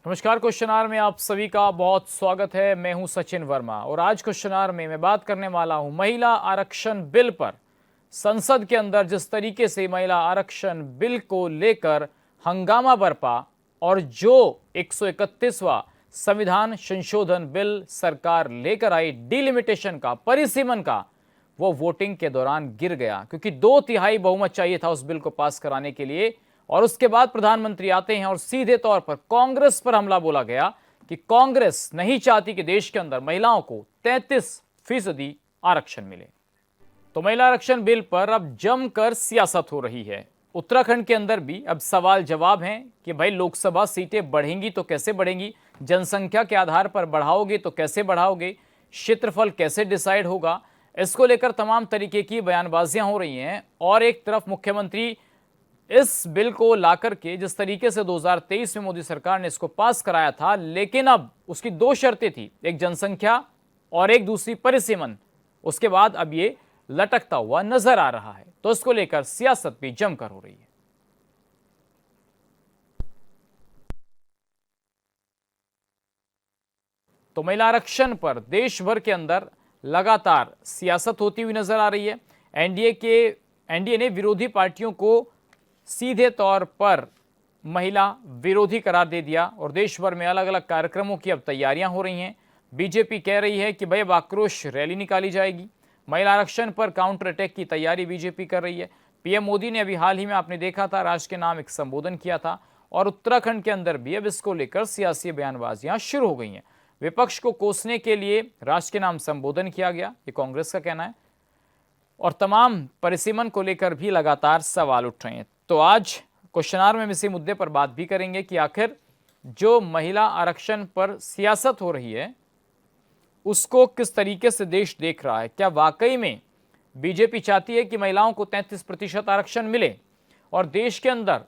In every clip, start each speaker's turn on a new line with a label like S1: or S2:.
S1: नमस्कार। Question our में आप सभी का बहुत स्वागत है। मैं हूं सचिन वर्मा और आज क्वेश्चन आवर में मैं बात करने वाला हूं महिला आरक्षण बिल पर। संसद के अंदर जिस तरीके से महिला आरक्षण बिल को लेकर हंगामा बरपा और जो 131वां संविधान संशोधन बिल सरकार लेकर आई डिलिमिटेशन का, परिसीमन का, वो वोटिंग के दौरान गिर गया क्योंकि 2/3 बहुमत चाहिए था उस बिल को पास कराने के लिए। और उसके बाद प्रधानमंत्री आते हैं और सीधे तौर पर कांग्रेस पर हमला बोला गया कि कांग्रेस नहीं चाहती कि देश के अंदर महिलाओं को 33% आरक्षण मिले। तो महिला आरक्षण बिल पर अब जमकर सियासत हो रही है। उत्तराखंड के अंदर भी अब सवाल जवाब हैं कि भाई लोकसभा सीटें बढ़ेंगी तो कैसे बढ़ेंगी, जनसंख्या के आधार पर बढ़ाओगे तो कैसे बढ़ाओगे, क्षेत्रफल कैसे डिसाइड होगा, इसको लेकर तमाम तरीके की बयानबाजियां हो रही हैं। और एक तरफ मुख्यमंत्री इस बिल को लाकर के जिस तरीके से 2023 में मोदी सरकार ने इसको पास कराया था, लेकिन अब उसकी 2 शर्तें थी, एक जनसंख्या और एक दूसरी परिसीमन। उसके बाद अब ये लटकता हुआ नजर आ रहा है। तो इसको लेकर सियासत भी जमकर हो रही है। तो महिला आरक्षण पर देश भर के अंदर लगातार सियासत होती हुई नजर आ रही है। एनडीए ने विरोधी पार्टियों को सीधे तौर पर महिला विरोधी करार दे दिया और देश भर में अलग अलग कार्यक्रमों की अब तैयारियां हो रही हैं। बीजेपी कह रही है कि भाई अब आक्रोश रैली निकाली जाएगी। महिला आरक्षण पर काउंटर अटैक की तैयारी बीजेपी कर रही है। पीएम मोदी ने अभी हाल ही में आपने देखा था राष्ट्र के नाम एक संबोधन किया था और उत्तराखंड के अंदर भी अब इसको लेकर सियासी बयानबाजियां शुरू हो गई हैं। विपक्ष को कोसने के लिए राष्ट्र के नाम संबोधन किया गया, ये कांग्रेस का कहना है। और तमाम परिसीमन को लेकर भी लगातार सवाल उठ रहे हैं। तो आज क्वेश्चन आवर में हम इसी मुद्दे पर बात भी करेंगे कि आखिर जो महिला आरक्षण पर सियासत हो रही है उसको किस तरीके से देश देख रहा है। क्या वाकई में बीजेपी चाहती है कि महिलाओं को 33% आरक्षण मिले और देश के अंदर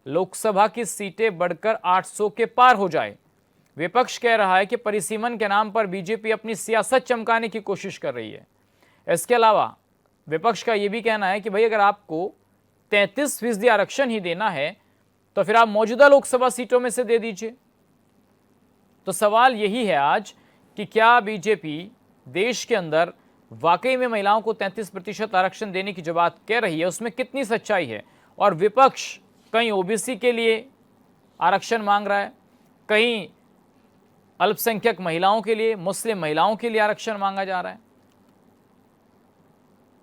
S1: लोकसभा की सीटें बढ़कर 800 के पार हो जाए। विपक्ष कह रहा है कि परिसीमन के नाम पर बीजेपी अपनी सियासत चमकाने की कोशिश कर रही है। इसके अलावा विपक्ष का यह भी कहना है कि भाई अगर आपको 33% आरक्षण ही देना है तो फिर आप मौजूदा लोकसभा सीटों में से दे दीजिए। तो सवाल यही है आज कि क्या बीजेपी देश के अंदर वाकई में महिलाओं को 33% आरक्षण देने की जो बात कह रही है उसमें कितनी सच्चाई है। और विपक्ष कहीं ओबीसी के लिए आरक्षण मांग रहा है, कहीं अल्पसंख्यक महिलाओं के लिए, मुस्लिम महिलाओं के लिए आरक्षण मांगा जा रहा है।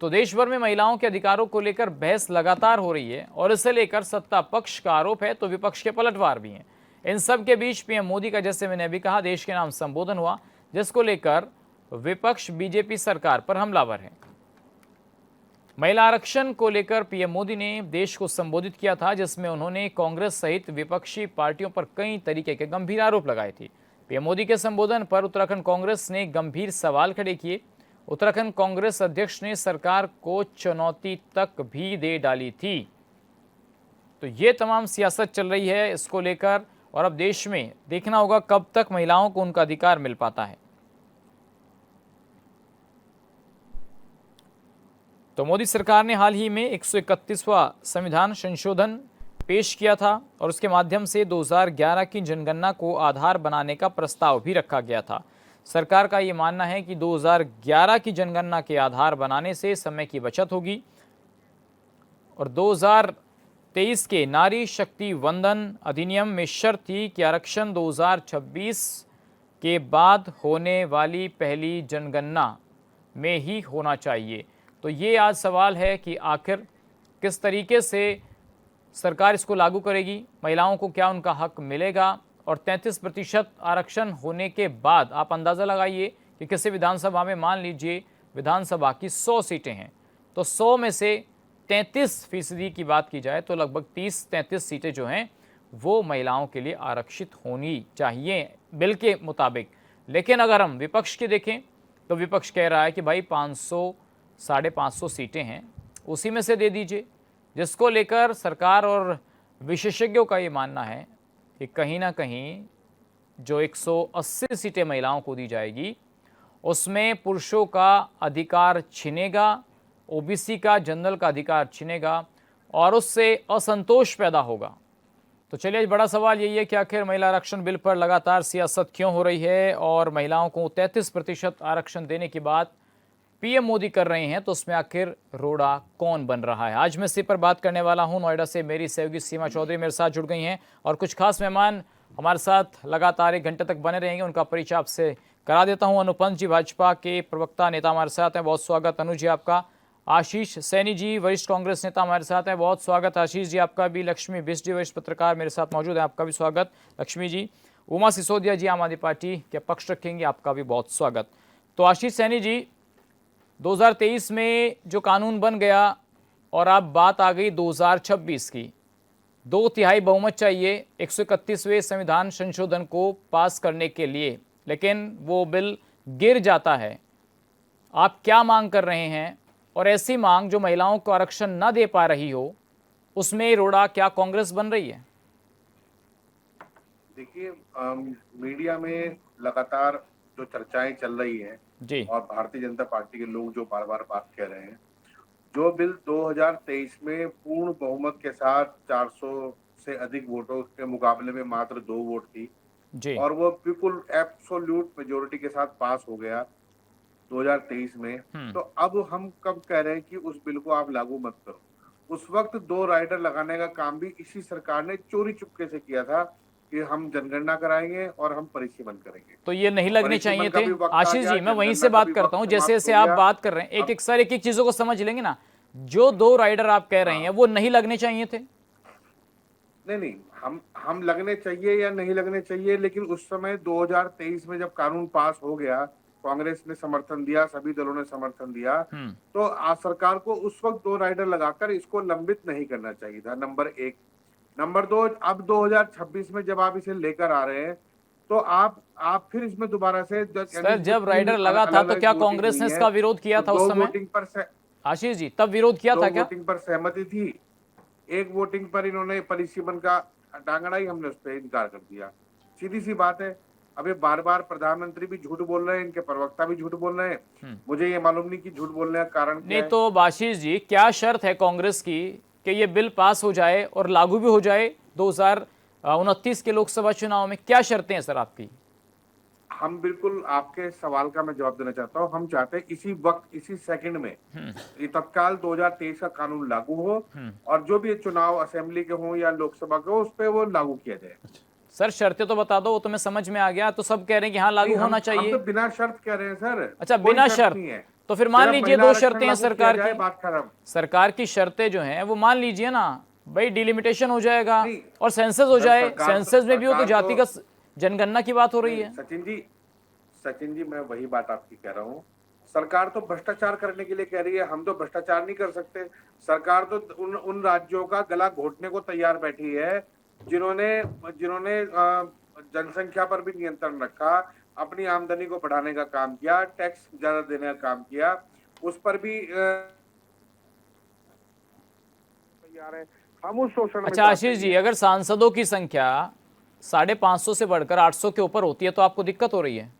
S1: तो देश भर में महिलाओं के अधिकारों को लेकर बहस लगातार हो रही है और इसे लेकर सत्ता पक्ष का आरोप है तो विपक्ष के पलटवार भी हैं। इन सब के बीच पीएम मोदी का, जैसे मैंने अभी कहा, देश के नाम संबोधन हुआ जिसको लेकर विपक्ष बीजेपी सरकार पर हमलावर है। महिला आरक्षण को लेकर पीएम मोदी ने देश को संबोधित किया था जिसमें उन्होंने कांग्रेस सहित विपक्षी पार्टियों पर कई तरीके के गंभीर आरोप लगाए थे। पीएम मोदी के संबोधन पर उत्तराखंड कांग्रेस ने गंभीर सवाल खड़े किए। उत्तराखंड कांग्रेस अध्यक्ष ने सरकार को चुनौती तक भी दे डाली थी। तो ये तमाम सियासत चल रही है इसको लेकर और अब देश में देखना होगा कब तक महिलाओं को उनका अधिकार मिल पाता है। तो मोदी सरकार ने हाल ही में 131वां संविधान संशोधन पेश किया था और उसके माध्यम से 2011 की जनगणना को आधार बनाने का प्रस्ताव भी रखा गया था। सरकार का ये मानना है कि 2011 की जनगणना के आधार बनाने से समय की बचत होगी और 2023 के नारी शक्ति वंदन अधिनियम में शर्त थी कि आरक्षण 2026 के बाद होने वाली पहली जनगणना में ही होना चाहिए। तो ये आज सवाल है कि आखिर किस तरीके से सरकार इसको लागू करेगी, महिलाओं को क्या उनका हक मिलेगा। और 33% आरक्षण होने के बाद आप अंदाज़ा लगाइए कि किसी विधानसभा में मान लीजिए विधानसभा की 100 सीटें हैं तो 100 में से 33% की बात की जाए तो लगभग 30-33 सीटें जो हैं वो महिलाओं के लिए आरक्षित होनी चाहिए बिल के मुताबिक। लेकिन अगर हम विपक्ष की देखें तो विपक्ष कह रहा है कि भाई 500-550 सीटें हैं उसी में से दे दीजिए, जिसको लेकर सरकार और विशेषज्ञों का ये मानना है कि कहीं ना कहीं जो 180 सीटें महिलाओं को दी जाएगी उसमें पुरुषों का अधिकार छिनेगा, ओबीसी का, जनरल का अधिकार छिनेगा और उससे असंतोष पैदा होगा। तो चलिए, बड़ा सवाल यही है कि आखिर महिला आरक्षण बिल पर लगातार सियासत क्यों हो रही है, और महिलाओं को 33% आरक्षण देने की बात पीएम मोदी कर रहे हैं, तो उसमें आखिर रोड़ा कौन बन रहा है। आज मैं इसी पर बात करने वाला हूं। नोएडा से मेरी सहयोगी सीमा चौधरी मेरे साथ जुड़ गई हैं, और कुछ खास मेहमान हमारे साथ लगातार 1 घंटे तक बने रहेंगे। उनका परिचय आपसे करा देता हूं। अनुपंत जी, भाजपा के प्रवक्ता नेता हमारे साथ हैं, बहुत स्वागत अनुज जी आपका। आशीष सैनी जी, वरिष्ठ कांग्रेस नेता हमारे साथ हैं, बहुत स्वागत आशीष जी आपका भी। लक्ष्मी बिष्ट जी, वरिष्ठ पत्रकार मेरे साथ मौजूद है, आपका भी स्वागत लक्ष्मी जी। उमा सिसोदिया जी, आम आदमी पार्टी के पक्ष रखेंगे, आपका भी बहुत स्वागत। तो आशीष सैनी जी, 2023 में जो कानून बन गया और अब बात आ गई 2026 की, 2/3 बहुमत चाहिए 131वें संविधान संशोधन को पास करने के लिए, लेकिन वो बिल गिर जाता है। आप क्या मांग कर रहे हैं, और ऐसी मांग जो महिलाओं को आरक्षण न दे पा रही हो, उसमें रोड़ा क्या कांग्रेस बन रही है?
S2: देखिए, मीडिया में लगातार जो चर्चाएं चल रही हैं
S1: जी
S2: और भारतीय जनता पार्टी के लोग जो बार बार बात कह रहे हैं, जो बिल 2023 में पूर्ण बहुमत के साथ 400 से अधिक वोटों के मुकाबले में मात्र 2 वोट थी,
S1: जी
S2: और वो बिल्कुल एब्सोल्यूट मेजोरिटी के साथ पास हो गया 2023 में। तो अब हम कब कह रहे हैं कि उस बिल को आप लागू मत करो? उस वक्त 2 राइडर लगाने का काम भी इसी सरकार ने चोरी चुपके से किया था कि हम जनगणना कराएंगे और हम परिसीमन करेंगे।
S1: तो ये नहीं लगने चाहिए थे।
S2: वक्त आ
S1: आशीष
S2: गया,
S1: जी, मैं वहीं
S2: जनगणना
S1: से
S2: का
S1: बात
S2: भी
S1: करता हूं,
S2: वक्त
S1: जैसे
S2: समाप्त
S1: जैसे
S2: हो
S1: आप
S2: गया।
S1: बात कर रहे हैं, एक एक सर एक एक चीजों को समझ लेंगे ना। जो 2 राइडर आप कह रहे हैं वो नहीं लगने चाहिए थे?
S2: नहीं, हम लगने चाहिए या नहीं लगने चाहिए, लेकिन उस समय 2023 में जब कानून पास हो गया, कांग्रेस ने समर्थन दिया, सभी दलों ने समर्थन दिया, तो सरकार को उस वक्त 2 राइडर लगाकर इसको लंबित नहीं करना चाहिए था, नंबर 1। नंबर 2, अब 2026 में जब आप इसे लेकर आ रहे हैं, तो आप फिर इसमें दोबारा से यानी
S1: सर,
S2: इसमें
S1: जब
S2: 3
S1: राइडर लगा था तो
S2: अलग-अलग
S1: क्या
S2: वोटिंग
S1: कांग्रेस
S2: हुई
S1: ने
S2: है।
S1: इसका विरोध किया
S2: तो
S1: था उस समय? आशीष जी, तब विरोध किया
S2: 2
S1: था क्या?
S2: वोटिंग पर सहमति थी। एक वोटिंग पर इन्होंने परिसीमन का टांग अड़ाई, हमने उस पर इनकार कर दिया। सीधी सी बात है। अब ये बार बार प्रधानमंत्री भी झूठ बोल रहे हैं, इनके प्रवक्ता भी झूठ बोल रहे हैं। मुझे ये मालूम नहीं कि झूठ बोलने का कारण क्या
S1: नहीं
S2: है।
S1: तो आशीष जी, क्या शर्त है कांग्रेस की कि ये बिल पास हो जाए और लागू भी हो जाए 2029 के लोकसभा चुनाव में? क्या शर्तें हैं सर आपकी?
S2: हम बिल्कुल आपके सवाल का मैं जवाब देना चाहता हूँ। हम चाहते हैं इसी वक्त, इसी सेकंड में ये तत्काल 2023 का कानून लागू हो, और जो भी चुनाव असेंबली के हो या लोकसभा के हो, उस पर वो लागू किया जाए।
S1: सर, शर्तें तो बता दो, वो तो मैं समझ में आ गया। तो सब कह रहे हैं कि हाँ लागू होना
S2: हम
S1: चाहिए।
S2: तो बिना शर्त कह रहे हैं सर।
S1: अच्छा,
S2: कोई
S1: बिना
S2: शर्त
S1: शर्त?
S2: नहीं है।
S1: तो फिर मान
S2: सिर्फ
S1: लीजिए
S2: महिला
S1: 2
S2: आरक्षण
S1: शर्तें हैं
S2: लागू किया
S1: सरकार
S2: जाए,
S1: की।
S2: बात खत्म।
S1: सरकार की शर्तें जो हैं वो मान लीजिए ना, भाई डिलिमिटेशन हो जाएगा
S2: नहीं,
S1: और सेंसस हो
S2: सर,
S1: जाए। सेंसस में भी हो तो जातिगत जनगणना की बात हो रही है।
S2: सचिन जी, मैं वही बात आपकी कह रहा हूँ। सरकार तो भ्रष्टाचार करने के लिए कह रही है, हम तो भ्रष्टाचार नहीं कर सकते। सरकार तो उन राज्यों का गला घोटने को तैयार बैठी है जिन्होंने जिन्होंने जनसंख्या पर भी नियंत्रण रखा, अपनी आमदनी को बढ़ाने का काम किया, टैक्स ज्यादा देने का काम किया, उस पर भी तैयार है। हम उस शोषण में
S1: अच्छा आशीष जी, अगर सांसदों की संख्या 550 से बढ़कर 800 के ऊपर होती है तो आपको दिक्कत हो रही है?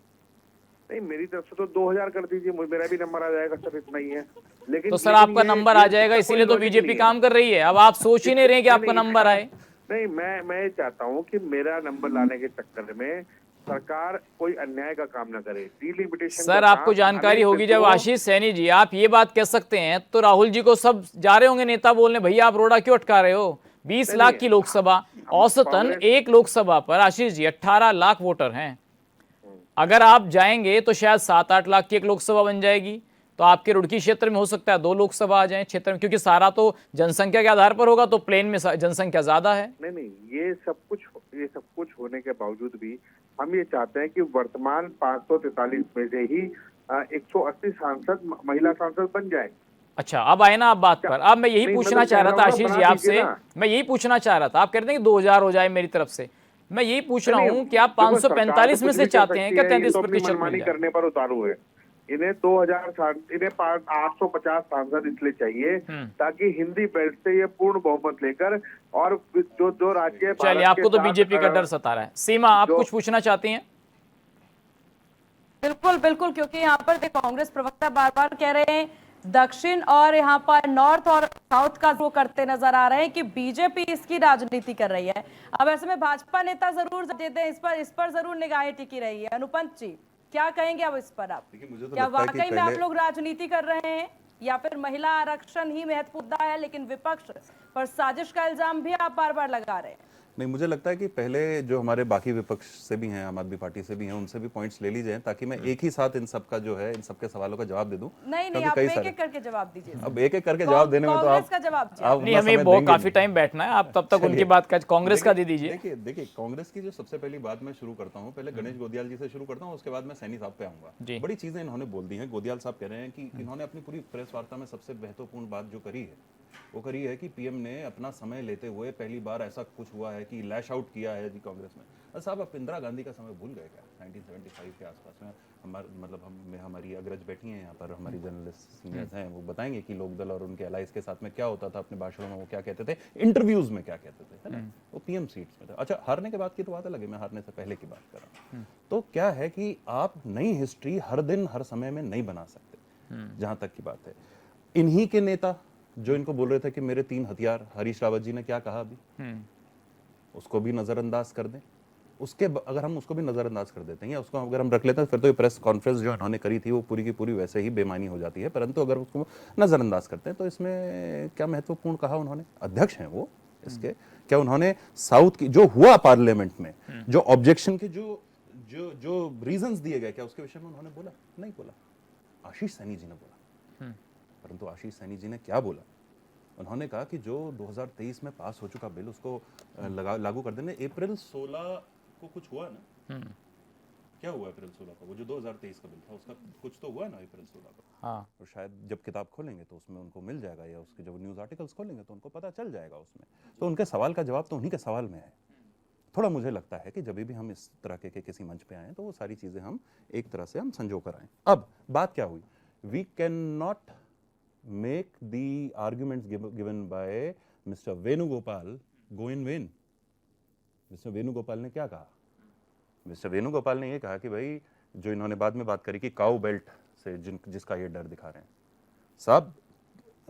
S2: नहीं, मेरी तरफ से तो 2000 कर दीजिए, मेरा भी नंबर आ जाएगा सर, इतना ही है। लेकिन
S1: तो सर आपका नंबर आ जाएगा, इसीलिए तो बीजेपी काम कर रही है। अब आप सोच ही नहीं रहे कि आपका नंबर आए।
S2: नहीं, मैं चाहता हूँ कि मेरा नंबर लाने के चक्कर में सरकार कोई अन्याय का काम ना करे। डिलिमिटेशन
S1: सर आपको जानकारी होगी, जब आशीष सैनी जी आप ये बात कह सकते हैं तो राहुल जी को सब जा रहे होंगे नेता बोलने, भैया आप रोड़ा क्यों अटका रहे हो? 20 लाख की लोकसभा, औसतन एक लोकसभा पर आशीष जी 18 लाख वोटर हैं। अगर आप जाएंगे तो शायद 7-8 लाख की एक लोकसभा बन जाएगी। तो आपके रुड़की क्षेत्र में हो सकता है 2 लोकसभा आ जाए क्षेत्र में, क्योंकि सारा तो जनसंख्या के आधार पर होगा, तो प्लेन में जनसंख्या ज्यादा है।
S2: नहीं, ये सब कुछ होने के बावजूद भी हम ये चाहते हैं कि वर्तमान 543 में से ही 180 सांसद महिला सांसद बन जाए।
S1: अच्छा, अब आए ना आप बात पर। अब मैं यही पूछना चाह रहा था आशीष जी आपसे, मैं यही पूछना चाह रहा था। आप कहते हैं कि 2000 हो जाए मेरी तरफ से, मैं यही पूछ रहा हूं कि आप 545 में से चाहते हैं क्या 33% मिल जाए?
S2: करने पर उतारू है। इन्हें 850 सांसद इसलिए चाहिए ताकि हिंदी बेल्ट से ये पूर्ण बहुमत लेकर, और जो राज्य,
S1: चलिए आपको तो बीजेपी का डर सता रहा है। सीमा, आप कुछ पूछना चाहती हैं?
S3: बिल्कुल बिल्कुल, क्योंकि यहाँ पर कांग्रेस प्रवक्ता बार बार कह रहे हैं दक्षिण और यहाँ पर नॉर्थ और साउथ का वो करते नजर आ रहे हैं कि बीजेपी इसकी राजनीति कर रही है। अब ऐसे में भाजपा नेता जरूर देते हैं, इस पर जरूर निगाहें टिकी रही है। अनुपंत जी क्या कहेंगे अब इस पर आप?
S4: मुझे तो
S3: क्या
S4: लगता है कि
S3: वाकई में आप
S4: पहले
S3: लोग राजनीति कर रहे हैं या फिर महिला आरक्षण ही महत्वपूर्ण मुद्दा है लेकिन विपक्ष पर साजिश का इल्जाम भी आप बार बार लगा रहे हैं?
S4: नहीं, मुझे लगता है कि पहले जो हमारे बाकी विपक्ष से भी हैं, आम आदमी पार्टी से भी हैं, उनसे भी पॉइंट्स ले ली जाए ताकि मैं एक ही साथ इन सब का जो है इन सबके सवालों का जवाब दे दूं।
S3: नहीं, आप एक एक करके जवाब दीजिए।
S4: अब एक एक करके जवाब देने में तो
S3: कांग्रेस का जवाब
S4: आप
S1: नहीं, हमें बहुत काफी टाइम बैठना है, आप तब तक उनकी बात का कांग्रेस का दे दीजिए।
S4: देखिए कांग्रेस की जो सबसे पहली बात मैं शुरू करता हूं, पहले गणेश गोदियाल जी से शुरू करता हूं, उसके बाद मैं सैनी साहब पे आऊंगा। बड़ी चीजें इन्होंने बोल दी हैं। गोदियाल साहब कह रहे हैं कि इन्होंने अपनी पूरी प्रेस वार्ता में सबसे महत्वपूर्ण बात जो करी है वो करी है कि पीएम ने अपना समय लेते हुए पहली बार ऐसा कुछ हुआ है कि लैश आउट किया है जी कांग्रेस में। और साहब आप इंदिरा गांधी का समय भूल गए क्या? 1975 के आसपास में हमारी अग्रज बैठी हैं यहाँ पर, हमारी जर्नलिस्ट सीनियर्स हैं, वो बताएंगे कि लोकदल और उनके अलाइज के साथ में क्या होता था, अपने भाषणों में वो क्या कहते थे, इंटरव्यूज में क्या कहते थे, है ना? वो पीएम सीट्स में था। अच्छा, हारने के बाद की तो बात अलग है, मैं हारने से पहले की बात कर रहा हूँ। तो क्या है कि आप नई हिस्ट्री हर दिन हर समय में नहीं बना सकते। जहां तक की बात है, इन्हीं के नेता जो इनको बोल रहे थे कि मेरे 3 हथियार, हरीश रावत जी ने क्या कहा अभी, उसको भी नजरअंदाज कर दें। अगर हम उसको भी नजरअंदाज कर देते हैं या उसको अगर हम रख लेते हैं, फिर तो ये प्रेस कॉन्फ्रेंस जो इन्होंने करी थी वो पूरी की पूरी वैसे ही बेमानी हो जाती है। परंतु अगर उसको नजरअंदाज करते हैं तो इसमें क्या महत्वपूर्ण कहा उन्होंने? अध्यक्ष हैं वो इसके। क्या उन्होंने साउथ की जो हुआ पार्लियामेंट में, जो ऑब्जेक्शन के जो रीजंस दिए गए, क्या उसके विषय में उन्होंने बोला? नहीं बोला। आशीष सैनी जी ने बोला। परंतु आशीष सैनी जी ने क्या बोला? उन्होंने कहा कि जो 2023 में पास हो चुका बिल उसको लागू कर देने। अप्रैल 16 को कुछ हुआ ना? क्या हुआ अप्रैल 16 को? वो जो 2023 का बिल था उसका कुछ तो हुआ ना अप्रैल 16 को।
S1: हाँ,
S4: और शायद जब किताब खोलेंगे तो उसमें उनको मिल जाएगा, या उसके जब न्यूज आर्टिकल्स खोलेंगे तो उनको पता चल जाएगा उसमें। तो उनके सवाल का जवाब तो उन्हीं के सवाल में है। थोड़ा मुझे लगता है कि जब भी हम इस तरह के किसी मंच पे आए तो वो सारी चीजें हम एक तरह से हम संजो कर आए। अब बात क्या हुई? We can not make the arguments given by Mr. Venugopal go in vain. Mr. Venugopal ने क्या कहा? Mr. Venugopal ने ये कहा कि भाई जो इन्होंने बाद में बात करी कि काउ बेल्ट से जिसका ये डर दिखा रहे हैं साहब,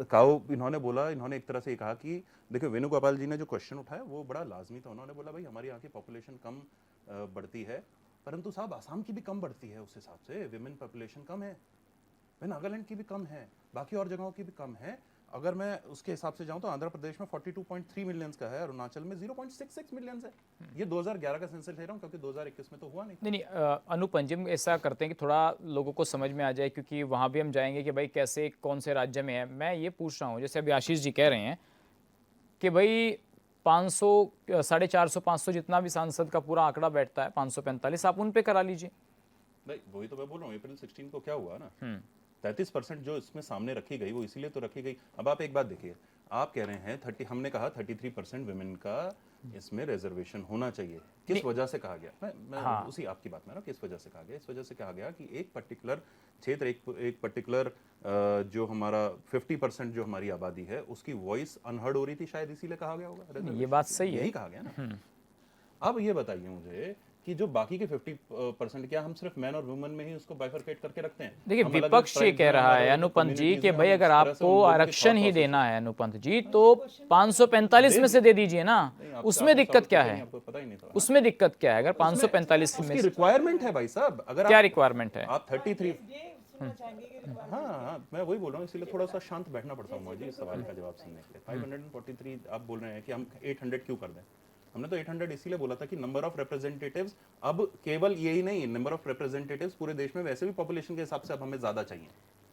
S4: काउ इन्होंने बोला, इन्होंने एक तरह से ये कहा कि देखो वेणुगोपाल जी ने जो क्वेश्चन उठाया वो बड़ा लाजमी था। उन्होंने बोला भाई हमारे यहाँ की पॉपुलेशन कम बढ़ती है, परंतु साहब आसाम की भी कम बढ़ती है, उस हिसाब से विमेन पॉपुलेशन कम है, नागालैंड की भी कम है, बाकी और जगहों की भी कम है। अगर मैं उसके हिसाब से जाऊं तो आंध्र प्रदेश में 42.3 मिलियंस का है, अरुणाचल में 0.66 मिलियंस है। ये 2011 का सेंसस ले रहा हूं क्योंकि 2021 में तो हुआ नहीं।
S1: नहीं, अनुपम जी ऐसा करते हैं कि थोड़ा लोगों को समझ में आ जाए, क्योंकि वहां भी हम जाएंगे कि भाई कैसे कौन से राज्य में है। मैं ये पूछ रहा हूँ, जैसे अभी आशीष जी कह रहे हैं कि भाई 500, 450, 500 जितना भी सांसद का पूरा आंकड़ा बैठता है, 545 आप उन पे करा लीजिए।
S4: नहीं, वही तो मैं बोल रहा हूँ। अप्रैल 16 को क्या हुआ ना, 33% जो इसमें सामने रखी गई वो इसीलिए तो रखी गई। अब आप एक बात देखिए, आप कह रहे हैं हमने कहा 33% विमेन का इसमें रिजर्वेशन होना चाहिए। किस वजह से कहा गया? मैं उसी आपकी बात में ना, किस वजह से कहा गया? इस वजह से कहा गया कि एक पर्टिकुलर क्षेत्र, एक पर्टिकुलर जो हमारा 50% जो हमारी आबादी है उसकी वॉइस अनहर्ड हो रही थी, शायद इसीलिए कहा गया होगा।
S1: ये बात सही है,
S4: यही कहा गया ना। अब ये बताइए मुझे कि जो बाकी के 50%, क्या हम सिर्फ मैन और वुमेन में ही उसको बाइफरकेट करके रखते हैं?
S1: देखिए, विपक्ष ये कह रहा है अनुपंत जी कि भाई अगर आपको आरक्षण ही देना है अनुपंत जी तो 545 में से दे दीजिए ना। उसमें दिक्कत क्या है? उसमें दिक्कत क्या है? अगर 545 में
S4: रिक्वायरमेंट है भाई साहब, अगर
S1: क्या रिक्वायरमेंट है?
S4: आप 33 हाँ, मैं वही बोल रहा हूँ, इसलिए थोड़ा सा शांत बैठना पड़ता है मुझे इस सवाल का जवाब सुनने के लिए। 543 आप बोल रहे हैं कि हम 800 क्यों कर दें? हमने तो 800 इसीलिए बोला था कि नंबर ऑफ रिप्रेजेंटेटिव्स, अब केवल यही नहीं, नंबर ऑफ रिप्रेजेंटेटिव्स पूरे देश में वैसे भी पॉपुलेशन के हिसाब से अब हमें ज्यादा चाहिए।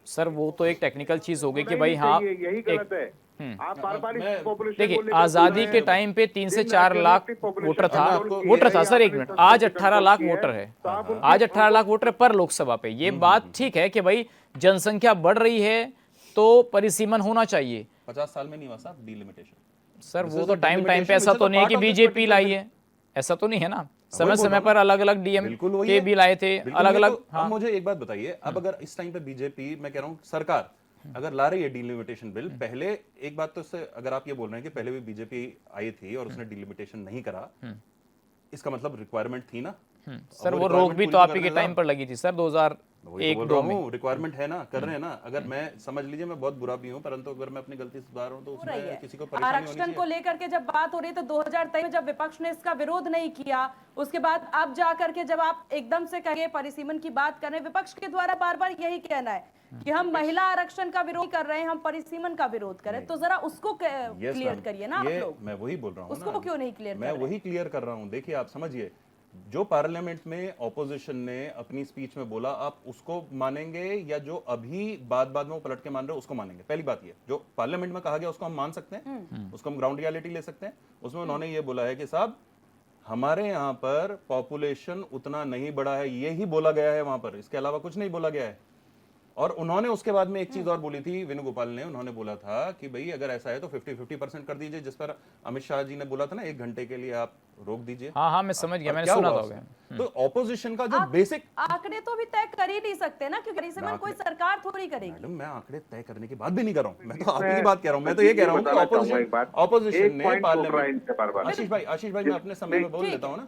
S1: सर वो तो एक टेक्निकल चीज होगी कि भाई हाँ,
S2: यही गलत है। आप बार पॉपुलेशन
S1: देखिए आजादी के टाइम पे 3 से 4 लाख वोटर था सर। एक मिनट, आज 18 लाख वोटर है, आज 18 लाख वोटर पर लोकसभा पे। ये बात ठीक है कि भाई जनसंख्या बढ़ रही है तो परिसीमन होना चाहिए।
S4: 50 साल में नहीं हुआ साहब डिलिमिटेशन।
S1: सर वो तो टाइम पे ऐसा तो नहीं है कि बीजेपी लाई है, ऐसा तो नहीं है ना। समय समय पर अलग अलग डीएम के भी लाए थे, अलग अलग।
S4: हाँ, मुझे एक बात बताइए, अब अगर इस टाइम पे बीजेपी, मैं कह रहा हूँ सरकार अगर ला रही है डिलिमिटेशन बिल, पहले एक बात तो इससे अगर आप ये बोल रहे हैं कि पहले भी बीजेपी आई थी और उसने डिलिमिटेशन नहीं करा, इसका मतलब रिक्वायरमेंट थी ना।
S1: सर वो रोक भी तो आप ही के टाइम पर लगी थी सर, 2000
S4: वही
S1: एक
S4: तो बोल
S1: दो
S4: रहा
S1: में।
S4: हूँ, रिक्वायरमेंट है ना, कर रहे हैं ना। अगर मैं समझ लीजिए मैं बहुत बुरा भी हूँ, परंतु अगर मैं अपनी गलती सुधार रहा हूँ तो
S3: हो रही है।
S4: उसमें किसी को परेशानी होनी
S3: आरक्षण को
S4: चाहिए।
S3: लेकर के जब बात हो रही है तो 2023 में जब विपक्ष ने इसका विरोध नहीं किया, उसके बाद अब जा करके जब आप एकदम से कहिए परिसीमन की बात कर रहे हैं, विपक्ष के द्वारा बार बार यही कहना है कि हम महिला आरक्षण का विरोध कर रहे हैं, हम परिसीमन का विरोध करें, तो जरा उसको
S4: Yes,
S3: क्लियर
S4: ma'am.
S3: करिए ना आप
S4: ये
S3: लोग।
S4: मैं वही बोल रहा हूँ
S3: उसको
S4: ना,
S3: क्यों नहीं क्लियर
S4: मैं वही क्लियर कर रहा हूँ। देखिए आप समझिए, जो पार्लियामेंट में ऑपोजिशन ने अपनी स्पीच में बोला, आप उसको मानेंगे या जो अभी बाद में वो पलट के मान रहे हो उसको मानेंगे? पहली बात ये, जो पार्लियामेंट में कहा गया उसको हम मान सकते हैं, उसको हम ग्राउंड रियलिटी ले सकते हैं। उसमें उन्होंने ये बोला है कि साहब हमारे यहाँ पर पॉपुलेशन उतना नहीं बढ़ा है, ये ही बोला गया है वहां पर, इसके अलावा कुछ नहीं बोला गया है। और उन्होंने उसके बाद में एक चीज और बोली थी, वेणुगोपाल ने, उन्होंने बोला था कि भाई अगर ऐसा है तो 50-50% कर दीजिए, जिस पर अमित शाह जी ने बोला था ना 1 घंटे के लिए आप रोक दीजिए।
S1: हाँ मैं समझ गया,
S4: और
S1: मैंने
S4: क्या
S1: सुना
S4: हुआ
S1: था।
S4: उसमें? तो ऑपोजिशन का जो बेसिक
S3: आंकड़े तो भी तय कर ही नहीं सकते ना, क्योंकि परिसीमन कोई सरकार थोड़ी करेगी।
S4: मैडम, मैं आंकड़े तय करने की बात भी नहीं कर रहा हूँ, मैं तो आपकी बात कह रहा हूँ। मैं तो ये कह रहा हूँ कि ऑपोजिशन ने पार्लियामेंट, आशीष भाई मैं अपने समय में बोल लेता हूँ ना,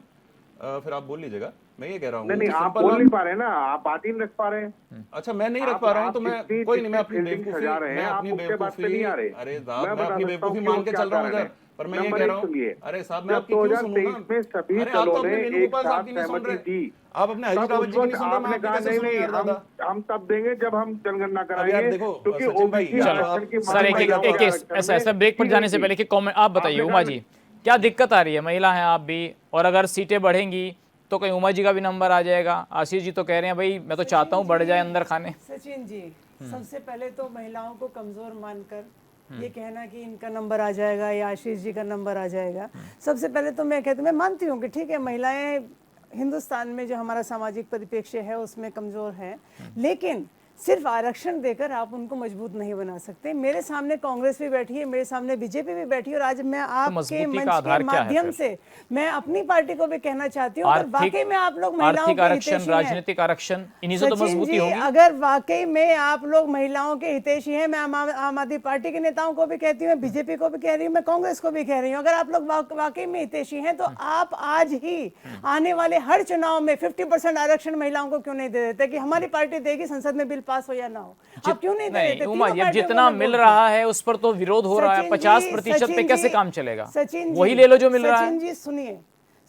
S4: फिर आप बोल लीजिएगा। मैं ये कह रहा हूँ
S2: नहीं
S4: कि
S2: आप
S4: simple
S2: बोल
S4: बात-
S2: नहीं पा रहे ना, आप बात ही नहीं रख पा रहे हैं।
S4: अच्छा मैं नहीं रख
S2: आप-
S4: पा रहा हूँ
S2: आप
S4: तो मैं
S2: जितनी-
S4: कोई नहीं, मैं अपनी
S2: जितनी
S4: बेवकूफी,
S2: सजा रहे हैं,
S4: मैं
S2: आप
S4: अपनी
S2: उसके बात पे
S4: बेवकूफी,
S2: नहीं आ रहे।
S4: अरे
S2: मैं
S4: साहब मैं
S2: बता
S4: अपनी
S2: सकता हूँ
S4: बेवकूफी
S2: क्यों
S4: मान के
S2: क्या
S4: चल रहा हूँ
S2: कारण
S4: इधर,
S2: है।
S4: पर मैं ये
S2: नंबर
S4: कह रहा
S2: एक
S4: हूँ,
S2: सुनिए,
S4: अरे साहब मैं
S2: जब
S4: आपकी क्यों सुनूं
S2: 2023
S4: ना?
S2: में सभी
S4: अरे आप तो
S2: दलों
S4: अपने
S2: ने
S4: वेणुगोपाल
S2: एक
S4: साहब
S2: साथ
S4: की नहीं सुन
S2: सहमति
S4: रहे,
S2: दी,
S4: आप अपने हरीश
S2: तब
S4: रावत
S2: उस
S4: जी की नहीं
S2: वक्त
S4: सुन रहे, मैं
S2: आपने
S4: आपकी
S2: कहा
S4: कैसे
S2: नहीं
S4: सुनूं
S2: नहीं
S4: यार दादा?
S2: हम तब देंगे जब हम जनगणना
S4: अब यार
S2: कराएंगे,
S4: देखो
S2: क्योंकि
S4: सचिन भाई,
S2: ओबीसी
S4: या तो
S2: आरक्षण
S4: आप
S2: की
S1: सर एक ऐसा ऐसा ब्रेक पर जाने से पहले कि कॉमेंट आप बताइए उमा जी, क्या दिक्कत आ रही है? महिला हैं आप भी, और अगर सीटें बढ़ेंगी तो कहीं उमा जी का भी नंबर आ जाएगा। आशीष जी तो कह रहे हैं भाई मैं तो चाहता हूँ बढ़ जाए अंदर खाने।
S5: सचिन जी, सबसे पहले तो महिलाओं को कमजोर मानकर ये कहना कि इनका नंबर आ जाएगा या आशीष जी का नंबर आ जाएगा, सबसे पहले तो मैं कहती, मैं मानती हूँ कि ठीक है महिलाएं हिंदुस्तान में जो हमारा सामाजिक परिप्रेक्ष्य है उसमें कमजोर हैं, लेकिन सिर्फ आरक्षण देकर आप उनको मजबूत नहीं बना सकते। मेरे सामने कांग्रेस भी बैठी है, मेरे सामने बीजेपी भी बैठी है, और आज मैं आपके
S1: मजबूती का
S5: मंच
S1: आधार
S5: के
S1: क्या है
S5: माध्यम
S1: फिर?
S5: से मैं अपनी पार्टी को भी कहना चाहती हूँ, अगर वाकई में आप लोग महिलाओं
S1: आर्थिक
S5: के
S1: आरक्षण,
S5: हितैषी हैं,
S1: राजनीतिक आरक्षण, इन्हीं से तो
S5: सचिन
S1: मजबूती
S5: जी,
S1: होगी।
S5: अगर वाकई में आप लोग महिलाओं के हितैषी हैं, मैं आम आदमी पार्टी के नेताओं को भी कहती हूँ, बीजेपी को भी कह रही हूँ, मैं कांग्रेस को भी कह रही हूँ, अगर आप लोग वाकई में हितैषी हैं तो आप आज ही आने वाले हर चुनाव में 50% आरक्षण महिलाओं को क्यों नहीं दे देते कि हमारी पार्टी देगी, संसद में बिल पास हो या ना हो, आप क्यों नहीं दे देते?
S1: उमा जी,
S5: तीनों
S1: अब
S5: पार्टियों
S1: जितना
S5: को मैं
S1: मिल
S5: बोलती
S1: रहा है उस पर तो विरोध हो रहा है।
S5: सचिन जी,
S1: 50% पे
S5: सचिन
S1: कैसे
S5: जी,
S1: काम चलेगा?
S5: सचिन जी,
S1: वही ले लो जो मिल रहा है।
S5: सचिन जी सुनिए,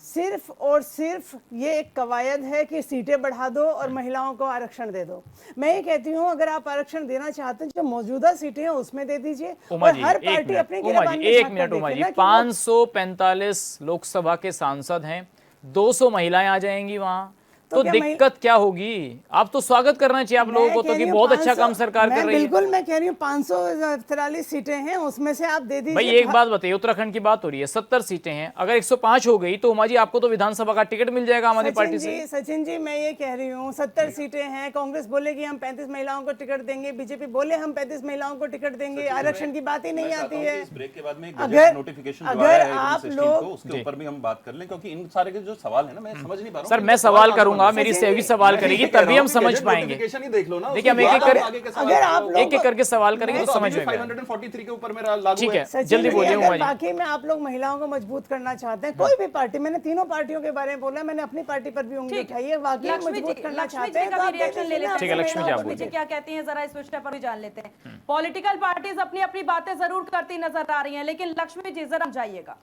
S5: सिर्फ और सिर्फ ये एक कवायद है कि सीटें बढ़ा दो और महिलाओं को आरक्षण दे दो। मैं ये कहती हूँ अगर आप आरक्षण देना चाहते हैं जो मौजूदा सीटें हैं उसमें दे दीजिए,
S1: उमा
S5: और
S1: जी
S5: हर
S1: एक
S5: पार्टी
S1: मिनट,
S5: अपनी
S1: उमा जी एक मिनट, उमा जी 545 लोकसभा के सांसद हैं, 200 महिलाएं आ जाएंगी वहां, तो
S5: क्या
S1: दिक्कत क्या होगी? आप तो स्वागत करना चाहिए आप लोगों को तो कि बहुत अच्छा काम सरकार कर रही है।
S5: बिल्कुल, मैं कह रही हूँ 543 सीटें हैं उसमें से आप दे दीजिए।
S1: भाई एक बात बताइए, उत्तराखंड की बात हो रही है, 70 सीटें हैं, अगर 105 हो गई तो उमा जी आपको तो विधानसभा का टिकट मिल जाएगा हमारी पार्टी से।
S5: सचिन जी मैं ये कह रही हूँ 70 सीटें हैं, कांग्रेस बोलेगी हम 35 महिलाओं को टिकट देंगे, बीजेपी बोले हम 35 महिलाओं को टिकट देंगे, आरक्षण की बात ही नहीं आती है।
S4: इस ब्रेक के बाद में एक
S5: अगर-
S4: नोटिफिकेशन
S5: अगर आप लोग-
S4: उसके ऊपर भी हम बात कर लें, क्योंि इन सारे के जो सवाल है ना मैं समझ नहीं पा रहा हूं।
S1: सर मैं सवाल करूंगा, मेरी सहयोगी सवाल करेगी तभी हम समझ पाएंगे।
S4: नोटिफिकेशन ही देख लो ना,
S1: देखिए, हम
S4: उसके
S1: एक-एक
S4: बाद
S1: कर-
S4: आगे के सवाल
S5: अगर आप
S4: करो।
S5: लोग-
S1: एक-एक करके सवाल करेंगे तो
S4: तो
S1: समझ
S4: अभी
S1: में आएगा।
S4: 543 के ऊपर मेरा लागू
S1: ठीक है,
S4: है।
S1: जल्दी बोलिए उमा जी।
S5: बाकी में आप लोग महिलाओं को मजबूत करना चाहते हैं, कोई भी पार्टी, मैंने तीनों पार्टियों के बारे में बोला, मैंने अपनी पार्टी पर भी उंगली उठाई है, वाकई मजबूत करना चाहते हैं तो आप
S3: रिएक्शन ले लेते हैं।
S1: ठीक है, लक्ष्मी जी, आप
S3: लक्ष्मी जी क्या कहती हैं जरा इस विषय पर भी जान लेते हैं। पॉलिटिकल पार्टीज अपनी अपनी बातें जरूर करती नजर आ रही हैं, लेकिन लक्ष्मी जी जरा जाइएगा।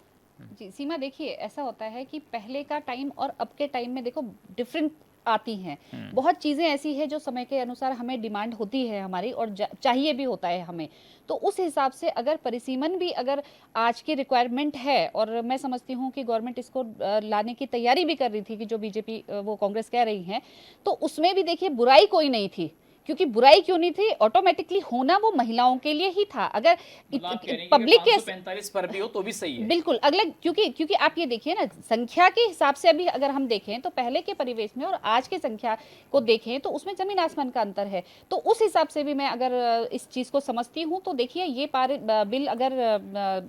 S6: जी सीमा, देखिए ऐसा होता है कि पहले का टाइम और अब के टाइम में देखो डिफरेंट आती हैं। बहुत चीज़ें ऐसी है जो समय के अनुसार हमें डिमांड होती है हमारी, और चाहिए भी होता है हमें, तो उस हिसाब से अगर परिसीमन भी अगर आज की रिक्वायरमेंट है, और मैं समझती हूँ कि गवर्नमेंट इसको लाने की तैयारी भी कर रही थी कि जो बीजेपी वो कांग्रेस कह रही हैं, तो उसमें भी देखिए बुराई कोई नहीं थी, क्योंकि बुराई क्यों नहीं थी, ऑटोमेटिकली होना वो महिलाओं के लिए ही था। अगर पब्लिक के
S1: 545 पर भी हो तो भी सही है।
S6: बिल्कुल, अगला क्योंकि आप ये देखिए ना, संख्या के हिसाब से अभी अगर हम देखें तो पहले के परिवेश में और आज के संख्या को देखें तो उसमें जमीन आसमान का अंतर है। तो उस हिसाब से भी मैं अगर इस चीज को समझती हूँ तो देखिए ये बिल अगर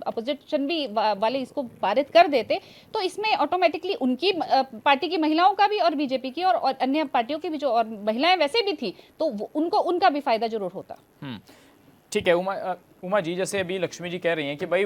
S6: अपोजिशन भी वाले इसको पारित कर देते तो इसमें ऑटोमेटिकली उनकी पार्टी की महिलाओं का भी और बीजेपी की और अन्य पार्टियों की भी जो और महिलाएं वैसे भी थी तो उनको उनका भी फायदा जरूर होता।
S1: ठीक है उमा जी, जैसे अभी लक्ष्मी जी कह रही हैं कि भाई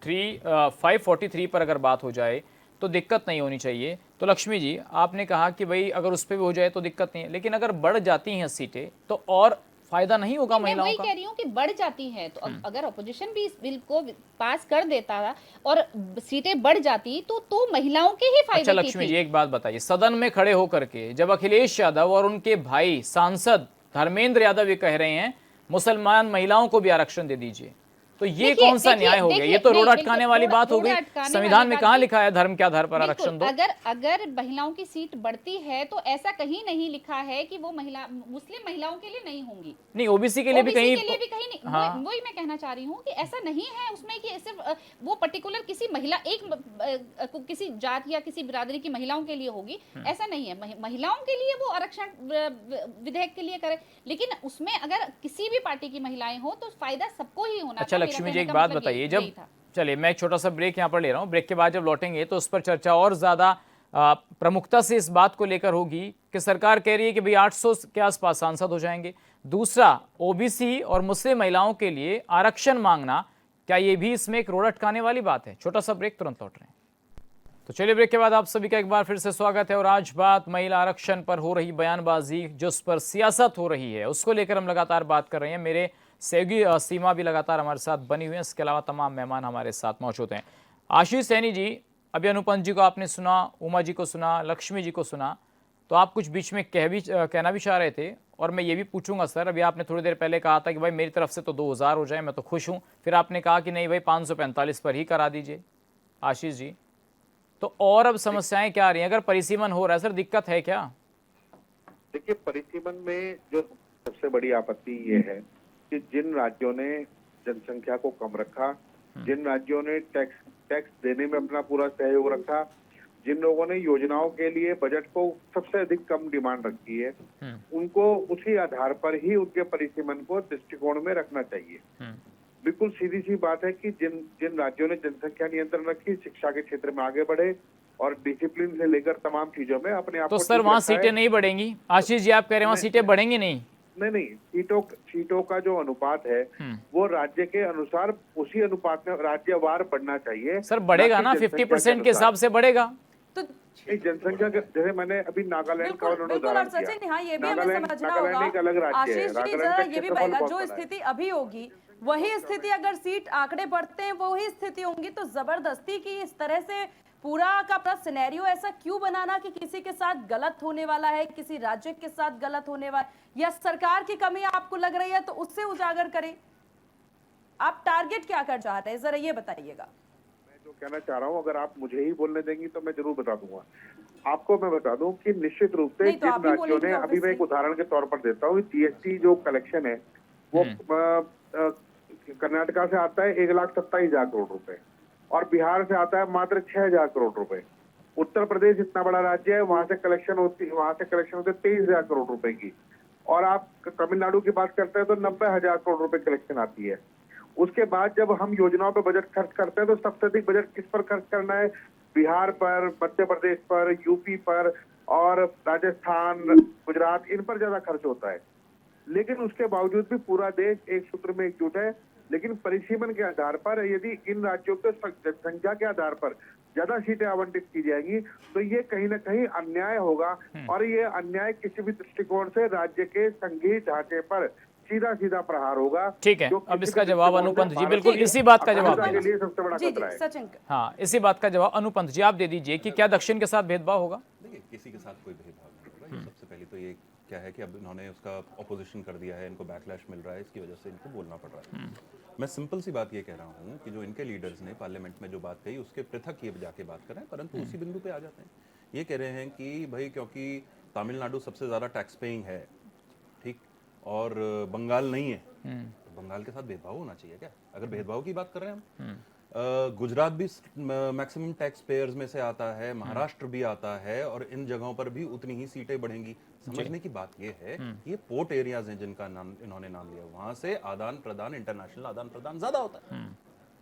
S1: 543 पर अगर बात हो जाए तो दिक्कत नहीं होनी चाहिए। तो लक्ष्मी जी, आपने कहा कि भाई अगर उस पर भी हो जाए तो दिक्कत नहीं है, लेकिन अगर बढ़ जाती हैं सीटें तो और फायदा नहीं होगा
S6: मैं
S1: महिलाओं
S6: वही
S1: का?
S6: कह रही हूँ कि बढ़ जाती है तो अगर अपोजिशन भी इस बिल को पास कर देता और सीटें बढ़ जाती तो महिलाओं के ही
S1: अच्छा
S6: फायदे की
S1: लक्ष्मी
S6: थी।
S1: जी, एक बात बताइए, सदन में खड़े होकर के जब अखिलेश यादव और उनके भाई सांसद धर्मेंद्र यादव ये कह रहे हैं मुसलमान महिलाओं को भी आरक्षण दे दीजिए, तो ये
S6: देखिए-
S1: कौन सा
S6: देखिए-
S1: न्याय हो गया?
S6: देखिए,
S1: ये तो
S6: नहीं,
S1: रोड अटकाने
S6: बिल्कुल,
S1: वाली
S6: रोड-
S1: बात हो
S6: रोड
S1: गई।
S6: अटकाने
S1: संविधान
S6: वाली
S1: में
S6: बात
S1: कहाँ
S6: थी।
S1: लिखा है धर्म क्या आधार पर
S6: बिल्कुल,
S1: आरक्षण दो?
S6: अगर महिलाओं की सीट बढ़ती है तो ऐसा कहीं नहीं लिखा है कि वो मुस्लिम महिलाओं के लिए नहीं होंगी,
S1: नहीं, ओबीसी के लिए भी
S6: ओबीसी
S1: कहीं
S6: के लिए भी कहीं नहीं।
S1: हाँ।
S6: वही मैं कहना चाह रही हूँ कि ऐसा नहीं है उसमें कि सिर्फ वो पर्टिकुलर किसी महिला किसी जात या किसी बिरादरी की महिलाओं के लिए होगी, ऐसा नहीं है। महिलाओं के लिए वो आरक्षण विधेयक के लिए करे, लेकिन उसमें अगर किसी भी पार्टी की महिलाएं हो तो फायदा सबको ही होना
S1: अच्छा
S6: था।
S1: लक्ष्मी जी, एक बात बताइए, जब चलिए मैं एक छोटा सा ब्रेक यहाँ पर ले रहा हूँ, ब्रेक के बाद जब लौटेंगे तो उस पर चर्चा और ज्यादा प्रमुखता से इस बात को लेकर होगी कि सरकार कह रही है कि भाई 800 के आसपास सांसद हो जाएंगे। दूसरा, ओबीसी और मुस्लिम महिलाओं के लिए आरक्षण मांगना, क्या ये भी इसमें एक रोड अटकाने वाली बात है? छोटा सा ब्रेक, तुरंत लौट रहे हैं। तो चलिए ब्रेक के बाद आप सभी का एक बार फिर से स्वागत है। और आज बात महिला आरक्षण पर हो रही बयानबाजी, जिस पर सियासत हो रही है, उसको लेकर हम लगातार बात कर रहे हैं। मेरे सहयोगी सीमा भी लगातार हमारे साथ बनी हुई है, इसके अलावा तमाम मेहमान हमारे साथ मौजूद हैं। आशीष सैनी जी, अभी अनुपम जी को आपने सुना, उमा जी को सुना, लक्ष्मी जी को सुना, तो आप कुछ बीच में कहना भी चाह रहे थे, और मैं ये भी पूछूंगा सर, अभी आपने थोड़ी देर पहले कहा था कि भाई मेरी तरफ से तो 2000 हो जाए मैं तो खुश हूं, फिर आपने कहा कि नहीं भाई 545 पर ही करा दीजिए। आशीष जी, तो और अब समस्याएं क्या आ रही हैं? अगर परिसीमन हो रहा है सर, दिक्कत है क्या?
S2: देखिए, परिसीमन में जो सबसे बड़ी आपत्ति ये है कि जिन राज्यों ने जनसंख्या को कम रखा, जिन राज्यों ने टैक्स देने में अपना पूरा सहयोग रखा, जिन लोगों ने योजनाओं के लिए बजट को सबसे अधिक कम डिमांड रखी है, उनको उसी आधार पर ही उनके परिसीमन को दृष्टिकोण में रखना चाहिए। बिल्कुल सीधी सी बात है कि जिन राज्यों ने जनसंख्या नियंत्रण रखी, शिक्षा के क्षेत्र में आगे बढ़े और डिसिप्लिन से लेकर तमाम चीजों में अपने आप
S1: तो
S2: को
S1: सर
S2: ठीक
S1: वहां
S2: रखा है।
S1: सीटें नहीं बढ़ेंगी? आशीष जी, आप कह रहे हैं वहां सीटें बढ़ेंगी नहीं?
S2: नहीं, सीटों का जो अनुपात है वो राज्य के अनुसार उसी अनुपात में राज्यवार बढ़ना चाहिए।
S1: सर बढ़ेगा ना, 50% के हिसाब से बढ़ेगा।
S3: तो
S2: जनसंख्या जैसे मैंने अभी नागालैंड का उन्होंने
S3: बिल्कुल, और
S2: उदाहरण
S3: सचिन
S2: दिया।
S3: हाँ, ये भी हमें समझना
S2: नागालैंड एक अलग
S3: होगा।
S2: राज्य है।
S3: आशीष जी,
S2: नागालैंड
S3: जरा
S2: का
S3: ये भी
S2: क्षेत्रफल
S3: बताइएगा,
S2: बहुत
S3: जो
S2: बड़ा है।
S3: स्थिति अभी होगी वही स्थिति अगर सीट आंकड़े बढ़ते हैं वही स्थिति होंगी, तो जबरदस्ती की इस तरह से पूरा का पूरा सिनेरियो ऐसा क्यों बनाना कि किसी के साथ गलत होने वाला है, किसी राज्य के साथ गलत होने वाला, या सरकार की कमी आपको लग रही है तो उससे उजागर करें? आप टारगेट क्या कर चाहते हैं, जरा ये बताइएगा।
S2: मैं जो कहना चाह रहा हूँ, अगर आप मुझे ही बोलने देंगी तो मैं जरूर बता दूंगा। आपको मैं बता दूं कि निश्चित रूप से
S3: नहीं तो
S2: जिन
S3: आप ही
S2: राज्यों ने,
S3: बोलेंगे,
S2: अभी मैं एक
S3: obviously।
S2: उदाहरण के तौर पर देता हूँ, जीएसटी जो कलेक्शन है वो कर्नाटका से आता है 1,27,000 करोड़ रुपए और बिहार से आता है मात्र 6,000 करोड़ रुपए। उत्तर प्रदेश इतना बड़ा राज्य है, वहां से कलेक्शन होते 23,000 करोड़ रुपए की, और आप तमिलनाडु की बात करते हैं तो 90,000 करोड़ रुपए कलेक्शन आती है। उसके बाद जब हम योजनाओं पर बजट खर्च करते हैं तो सबसे अधिक बजट किस पर खर्च करना है? बिहार पर, मध्य प्रदेश पर, यूपी पर और राजस्थान, गुजरात, इन पर ज्यादा खर्च होता है। लेकिन उसके बावजूद भी पूरा देश एक सूत्र में एकजुट है। लेकिन परिसीमन के आधार पर यदि इन राज्यों के जनसंख्या के आधार पर ज्यादा सीटें आवंटित की जाएंगी तो ये कहीं ना कहीं अन्याय होगा, और ये अन्याय किसी भी दृष्टिकोण से राज्य के संघीय ढांचे पर सीधा प्रहार होगा।
S1: ठीक है, अब इसका जवाब अनुपंत जी, बिल्कुल इसी बात का जवाब
S2: के लिए सबसे बड़ा
S3: जी
S2: खतरा
S3: जी
S2: है।
S3: सचिन,
S1: हाँ, इसी बात का जवाब अनुपंत जी आप दे दीजिए कि क्या दक्षिण के साथ भेदभाव होगा?
S4: देखिए, किसी के साथ कोई भेदभाव नहीं होगा। ये सबसे पहले तो ये क्या है कि अब इन्होंने उसका अपोजिशन कर दिया है, इनको बैकलैश मिल रहा है, इसकी वजह से इनको बोलना पड़ रहा है। मैं सिंपल सी बात ये कह रहा हूँ कि जो इनके लीडर्स ने पार्लियामेंट में जो बात कही उसके पृथक ये जाके बात कर रहे हैं, परंतु उसी बिंदु पे आ जाते हैं। ये कह रहे हैं कि भाई क्योंकि तमिलनाडु सबसे ज़्यादा टैक्स पेइंग है, ठीक, और बंगाल नहीं है, तो बंगाल के साथ भेदभाव होना चाहिए क्या? अगर भेदभाव की बात कर रहे हैं हम, गुजरात भी मैक्सिमम टैक्स पेयर्स में से आता है, महाराष्ट्र भी आता है, और इन जगहों पर भी उतनी ही सीटें बढ़ेंगी। समझने की बात ये है, ये पोर्ट एरियाज हैं जिनका नाम इन्होंने नाम लिया, वहां से आदान प्रदान, इंटरनेशनल आदान प्रदान ज्यादा होता है।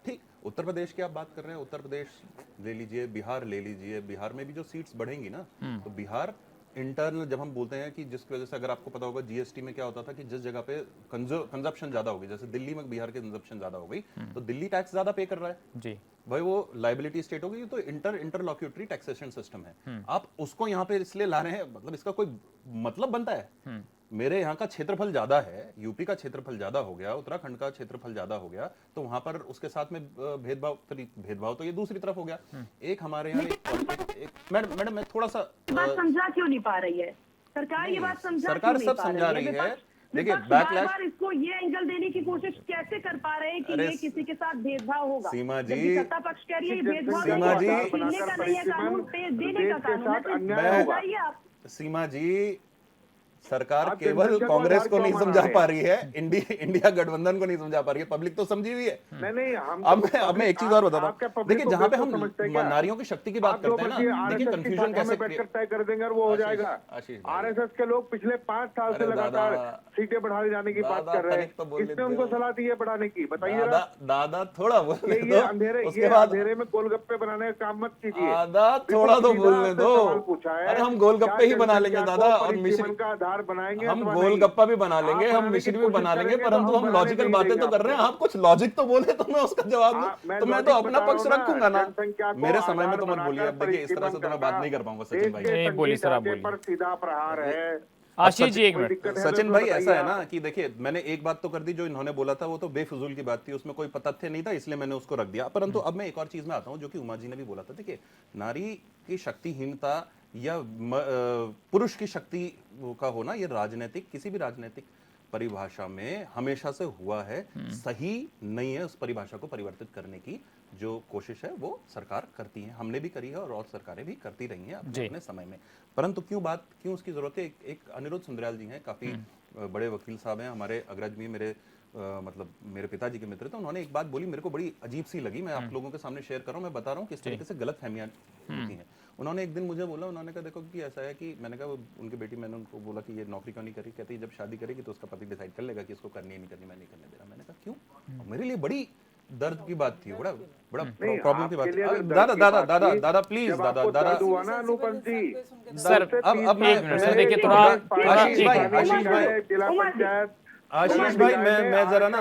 S4: ठीक, उत्तर प्रदेश की आप बात कर रहे हैं, उत्तर प्रदेश ले लीजिए, बिहार ले लीजिए, बिहार में भी जो सीट्स बढ़ेंगी ना, तो बिहार इंटरनल जब हम बोलते हैं कि जिसकी वजह से, अगर आपको पता होगा जीएसटी में क्या होता था कि जिस जगह पे कंजप्शन ज्यादा हो गई, जैसे दिल्ली में बिहार के कंजप्शन ज्यादा हो गई, तो दिल्ली टैक्स ज्यादा पे कर रहा है
S1: जी,
S4: भाई, वो लाइबिलिटी स्टेट हो गई, तो इंटरलॉक्यूटरी टैक्सेशन सिस्टम है। आप उसको यहाँ पे इसलिए ला रहे हैं, मतलब इसका कोई मतलब बनता है? मेरे यहाँ का क्षेत्रफल ज्यादा है, यूपी का क्षेत्रफल ज्यादा हो गया, उत्तराखंड का क्षेत्रफल ज्यादा हो गया, तो वहां पर उसके साथ में भेदभाव तो ये दूसरी तरफ हो गया। एक हमारे यहाँ मैडम मैं थोड़ा सा
S7: बात समझा क्यों नहीं पा रही है सरकार? ये बात समझा
S4: सरकार
S7: क्यों नहीं
S4: सब
S7: पा
S4: समझा रही है। देखिए
S7: बैकलैश बार इसको ये एंगल देने की कोशिश कैसे कर पा रहे हैं कि ये किसी के साथ भेदभाव होगा?
S4: सीमा जी,
S7: जबकि सत्ता पक्ष कह रही है ये भेदभाव
S4: सीमा जी,
S7: छीनने का नहीं है कानून, पे देने का कानून है, तो बताइए आप।
S4: सीमा जी, सरकार केवल कांग्रेस को नहीं समझा पा रही है, इंडिया गठबंधन को नहीं समझा पा रही है, पब्लिक तो समझी हुई है।
S2: नहीं
S4: अब मैं एक चीज और बताता हूँ, देखिए जहाँ पे हम नारियों की शक्ति की बात करते हैं ना, देखिए कंफ्यूजन कैसे
S2: तय कर देंगे और वो हो जाएगा। आरएसएस के लोग पिछले 5 साल से लगातार सीटें बढ़ाने जाने की बात कर रहे हैं, किसने उनको सलाह दी है बढ़ाने की? बताइए
S4: दादा थोड़ा बोलने दो,
S2: उसके बाद अंधेरे में गोलगप्पे बनाने का काम मत कीजिए।
S4: दादा थोड़ा तो बोलने दो, अरे हम गोलगप्पे ही बना लेंगे दादा, और मिश्री
S2: का आधार बनाएंगे,
S4: हम गोलगप्पा भी बना लेंगे, हम मिश्री भी बना लेंगे, परंतु हम लॉजिकल बातें तो कर रहे हैं। आप कुछ लॉजिक तो बोले तो मैं उसका जवाब दूं, तो मैं तो अपना पक्ष रखूंगा ना। मेरे समय में तो मत बोलिए। अब देखिए इस तरह से तो मैं बात नहीं कर पाऊंगा सचिन भाई।
S1: नहीं बोलिए सर, आप बोलिए।
S2: पर सीधा प्रहार है।
S1: आशीष जी एक मिनट।
S4: सचिन भाई ऐसा है ना कि देखिए मैंने एक बात तो कर दी, जो इन्होंने बोला था वो तो बेफिजूल की बात थी, उसमें कोई तथ्य नहीं था, इसलिए मैंने उसको रख दिया। परंतु अब मैं एक और चीज में आता हूं, जो कि उमा जी ने भी बोला था। देखिए नारी की शक्तिहीनता या पुरुष की शक्ति का होना, ये राजनीतिक, किसी भी राजनीतिक परिभाषा में हमेशा से हुआ है, सही नहीं है। उस परिभाषा को परिवर्तित करने की जो कोशिश है वो सरकार करती है, हमने भी करी है और सरकारें भी करती रही हैं अपने समय में। परंतु क्यों उसकी जरूरत है? एक अनिरुद्ध सुंदरयाल जी हैं, काफी बड़े वकील साहब हैं, हमारे अग्रज भी, मेरे मतलब मेरे पिताजी के मित्र थे। उन्होंने एक बात बोली, मेरे को बड़ी अजीब सी लगी, मैं आप लोगों के सामने शेयर कर रहा हूँ, मैं बता रहा हूँ किस तरीके से गलत फहमियां होती हैं। उन्होंने एक दिन मुझे बोला, उन्होंने कहा देखो कि ऐसा है कि, मैंने कहा उनकी बेटी, मैंने उनको बोला कि ये नौकरी क्यों नहीं करी? कहती जब शादी करेगी तो उसका पति डिसाइड कर लेगा कि इसको करनी है नहीं करनी, मैं नहीं करने दे रहा। मैंने कहा क्यों? मेरे लिए बड़ी दर्द की बात थी, बड़ा प्रॉब्लम की बात थी। दादा प्लीज, दादा
S2: हुआ ना अनुपम जी
S1: सर, अब एक मिनट सर, देखिए थोड़ा
S4: आशीष भाई मैं जरा ना,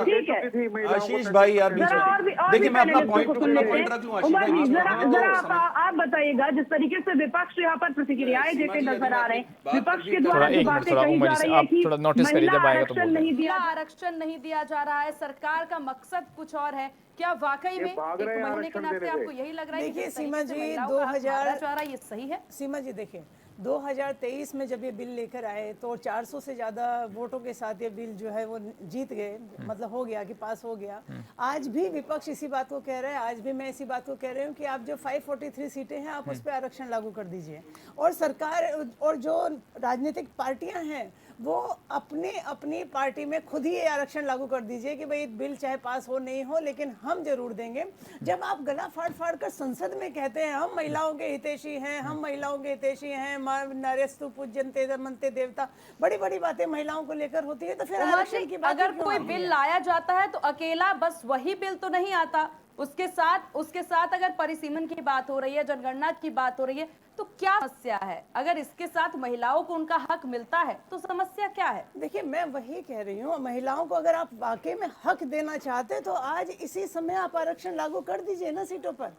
S4: आशीष भाई यार बीच में, देखिए मैं अपना पॉइंट रख लूं। आशीष भाई
S7: जरा आप बताइएगा, जिस तरीके से विपक्ष यहाँ पर प्रतिक्रियाएं देते नजर आ रहे हैं, विपक्ष के द्वारा जो बातें कही जा रही है कि महिला आरक्षण नहीं दिया,
S3: आरक्षण नहीं दिया जा रहा है, सरकार का मकसद कुछ और है। क्या वाकई में एक महीने के नाते आपको यही लग रहा है?
S5: देखिए सीमा जी, 2000
S3: ये सही है?
S5: सीमा जी देखिए 2023 में जब ये बिल लेकर आए तो 400 से ज़्यादा वोटों के साथ ये बिल जो है वो जीत गए, मतलब हो गया कि पास हो गया। आज भी विपक्ष इसी बात को कह रहा है, आज भी मैं इसी बात को कह रही हूँ कि आप जो 543 सीटें हैं आप उस पर आरक्षण लागू कर दीजिए, और सरकार और जो राजनीतिक पार्टियां हैं वो अपनी पार्टी में खुद ही आरक्षण लागू कर दीजिए कि भाई बिल चाहे पास हो नहीं हो लेकिन हम जरूर देंगे। जब आप गला फाड़ फाड़ कर संसद में कहते हैं हम महिलाओं के हितैषी हैं, हम महिलाओं के हितैषी हैं, नार्यस्तु पूज्यन्ते दमन्ते देवता, बड़ी बड़ी बातें महिलाओं को लेकर होती है, तो फिर आरक्षण की बात
S3: अगर कोई बिल लाया जाता है तो अकेला बस वही बिल तो नहीं आता, उसके साथ अगर परिसीमन की बात हो रही है, जनगणना की बात हो रही है, तो क्या समस्या है? अगर इसके साथ महिलाओं को उनका हक मिलता है तो समस्या क्या है?
S5: देखिए मैं वही कह रही हूँ, महिलाओं को अगर आप वाकई में हक देना चाहते तो आज इसी समय आप आरक्षण लागू कर दीजिए ना सीटों पर।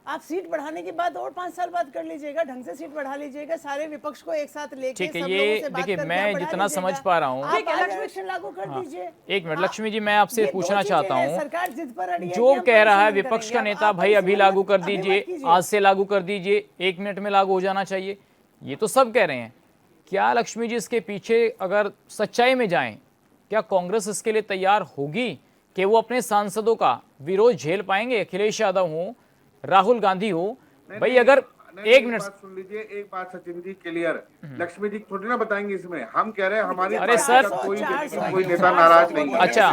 S5: आप सीट बढ़ाने की बात और 5 साल बाद कर लीजिएगा, ढंग से सीट बढ़ा लीजिएगा, सारे विपक्ष को एक साथ लेके
S1: ठीक है। ये देखिए मैं जितना समझ पा रहा हूँ,
S5: आरक्षण लागू कर दीजिए।
S1: एक मिनट लक्ष्मी जी, मैं आपसे पूछना चाहता हूँ,
S5: सरकार जिद पर अड़ी है,
S1: जो कह रहा है विपक्ष का नेता भाई अभी लागू कर दीजिए, आज से लागू कर दीजिए, 1 मिनट में लागू हो जाना चाहिए, ये तो सब कह रहे हैं। क्या लक्ष्मी जी इसके पीछे अगर सच्चाई में जाएं, क्या कांग्रेस इसके लिए तैयार होगी कि वो अपने सांसदों का विरोध झेल पाएंगे? अखिलेश यादव हो, राहुल गांधी हो, भाई अगर एक मिनट
S2: सुन लीजिए, एक बात सचिन जी क्लियर, लक्ष्मी जी थोड़ी ना बताएंगे इसमें, हम कह रहे हैं हमारी
S1: अरे सर
S2: कोई नेता नाराज नहीं है।
S1: अच्छा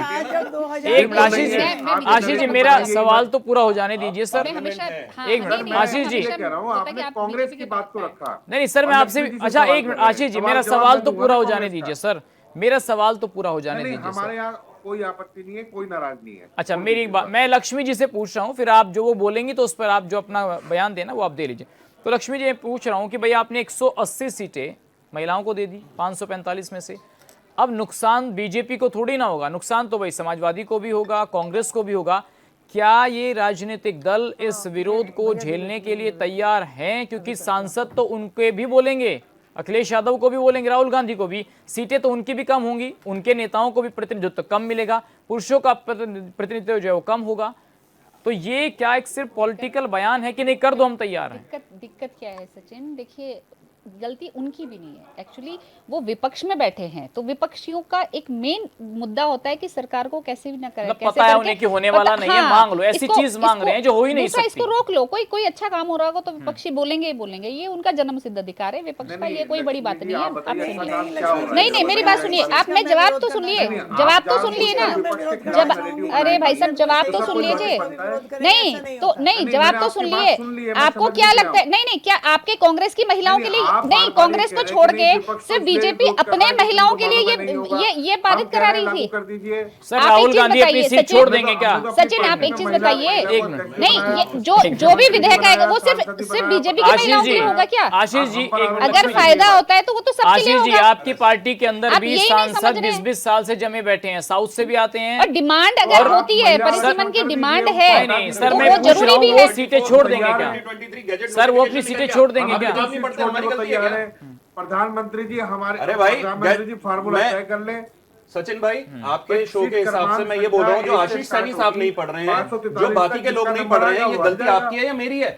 S1: एक मिनट आशीष जी मेरा सवाल तो पूरा हो जाने दीजिए सर। एक मिनट आशीष जी,
S2: कह रहा हूँ आपने कांग्रेस की बात को रखा।
S1: नहीं सर मैं आपसे, अच्छा एक मिनट आशीष जी मेरा सवाल तो पूरा हो जाने दीजिए सर, मेरा सवाल तो पूरा हो जाने दीजिए।
S2: हमारे यहाँ कोई आपत्ति नहीं है, कोई नाराज नहीं है।
S1: अच्छा मेरी बात, मैं लक्ष्मी जी से पूछ रहा हूँ, फिर आप जो वो बोलेंगी तो उस पर आप जो अपना बयान देना वो आप दे लीजिए। तो लक्ष्मी जी मैं पूछ रहा हूँ कि भाई आपने 180 सीटें महिलाओं को दे दी 545 में से। अब नुकसान बीजेपी को थोड़ी ना होगा, नुकसान तो भाई समाजवादी को भी होगा, कांग्रेस को भी होगा। क्या ये राजनीतिक दल इस विरोध को झेलने के लिए तैयार हैं? क्योंकि सांसद तो उनके भी बोलेंगे, अखिलेश यादव को भी बोलेंगे, राहुल गांधी को भी, सीटें तो उनकी भी कम होंगी, उनके नेताओं को भी प्रतिनिधित्व कम मिलेगा, पुरुषों का प्रतिनिधित्व जो है वो कम होगा। तो ये क्या एक सिर्फ पॉलिटिकल बयान है कि नहीं कर दो हम तैयार हैं?
S6: दिक्कत क्या है सचिन, देखिए गलती उनकी भी नहीं है, एक्चुअली वो विपक्ष में बैठे हैं, तो विपक्षियों का एक मेन मुद्दा होता है कि सरकार को कैसे भी ना करे, कैसे
S1: पता है उन्हें कि होने वाला नहीं है, मांग लो, ऐसी चीज मांग रहे हैं जो हो ही नहीं सकती।
S6: इसको रोक लो, कोई अच्छा काम हो रहा होगा तो विपक्षी बोलेंगे ही बोलेंगे, ये उनका जन्म सिद्ध अधिकार है विपक्ष का, ये कोई बड़ी बात नहीं है। आप सुनिए, नहीं मेरी बात सुनिए आप, मैं जवाब तो सुन लिए, जवाब तो सुन लिए ना, जब अरे भाई साहब जवाब तो सुन लीजिए, नहीं जवाब तो सुन लिए। आपको क्या लगता है, नहीं क्या आपके कांग्रेस की महिलाओं के लिए नहीं, कांग्रेस को छोड़ के सिर्फ बीजेपी अपने महिलाओं के लिए ये पारित करा रही थी।
S1: सर राहुल गांधी अपनी सीट छोड़ देंगे क्या?
S6: सचिन आप एक चीज बताइए, नहीं ये जो भी विधेयक आएगा वो सिर्फ बीजेपी की महिलाओं के लिए होगा क्या?
S1: आशीष जी
S6: अगर फायदा होता है तो वो तो सबके लिए होगा।
S1: आपकी पार्टी के अंदर भी सांसद 20-20 साल से जमे बैठे हैं, साउथ से भी आते हैं,
S6: और डिमांड अगर होती है, परिसीमन की डिमांड है,
S1: नहीं सर मैं पूछ रहा हूँ वो सीटें छोड़ देंगे क्या? सर वो अपनी सीटें छोड़ देंगे क्या?
S2: प्रधानमंत्री जी हमारे,
S4: अरे भाई
S2: प्रधानमंत्री जी फार्मूला तय कर ले।
S4: सचिन भाई आपके शो के हिसाब से मैं ये बोल रहा हूँ, जो आशीष सैनी साहब नहीं पढ़ रहे हैं, जो बाकी के लोग नहीं पढ़ रहे हैं, ये गलती आपकी है या मेरी है?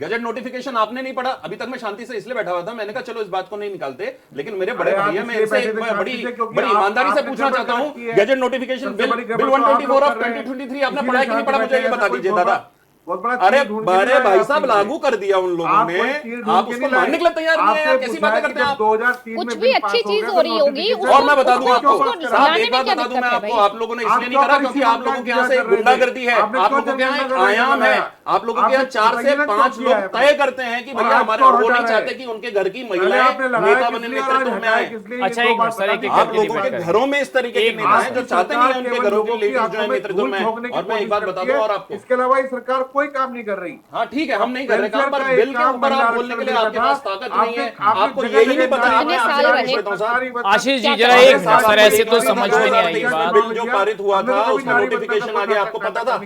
S4: गजट नोटिफिकेशन आपने नहीं पढ़ा, अभी तक मैं शांति से इसलिए बैठा हुआ था, मैंने कहा चलो इस बात को नहीं निकालते, लेकिन मेरे बड़े भैया मैं इनसे बड़ी ईमानदारी से पूछना चाहता हूँ, गजट नोटिफिकेशन बिल 124 ऑफ 2023 आपने पढ़ा कि नहीं पढ़ा, मुझे ये बता दीजिए दादा। अरे बड़े भाई साहब लागू कर दिया उन लोगों ने, आप उसको मानने के लिए तैयार नहीं है यार, कैसी बातें करते हैं आप?
S2: 2003
S6: कुछ भी अच्छी चीज हो रही होगी
S4: और मैं बता दूं आपको, साहब एक बात बता दूं मैं आपको, आप लोगों ने इसलिए नहीं करा क्योंकि आप लोगों के यहाँ से गुंडागर्दी है, आप लोगों के यहाँ एक आयाम है, आप लोगों के यहाँ 4 से 5 लोग तय करते हैं कि भैया हमारे, वो नहीं चाहते कि उनके घर की महिलाएं नेता बने, नेतृत्व में आए।
S1: अच्छा एक मिनट सर,
S4: आप लोगों के घरों में इस तरीके के नेता हैं जो चाहते नहीं है उनके घरों की लेडीज जो है नेतृत्व में। और मैं एक बात बता दूं और आपको,
S2: इसके अलावा ये सरकार कोई काम नहीं कर रही।
S4: हाँ ठीक है, हम नहीं कर रहे काम, पर बिल के ऊपर आप बोलने के लिए आपके पास ताकत नहीं है, आपको यही नहीं पता।
S1: आशीष जी जरा एक सर, ऐसे तो समझ में नहीं आएगी बात।
S4: बिल जो पारित हुआ था उसमें नोटिफिकेशन आ गया, आपको पता था?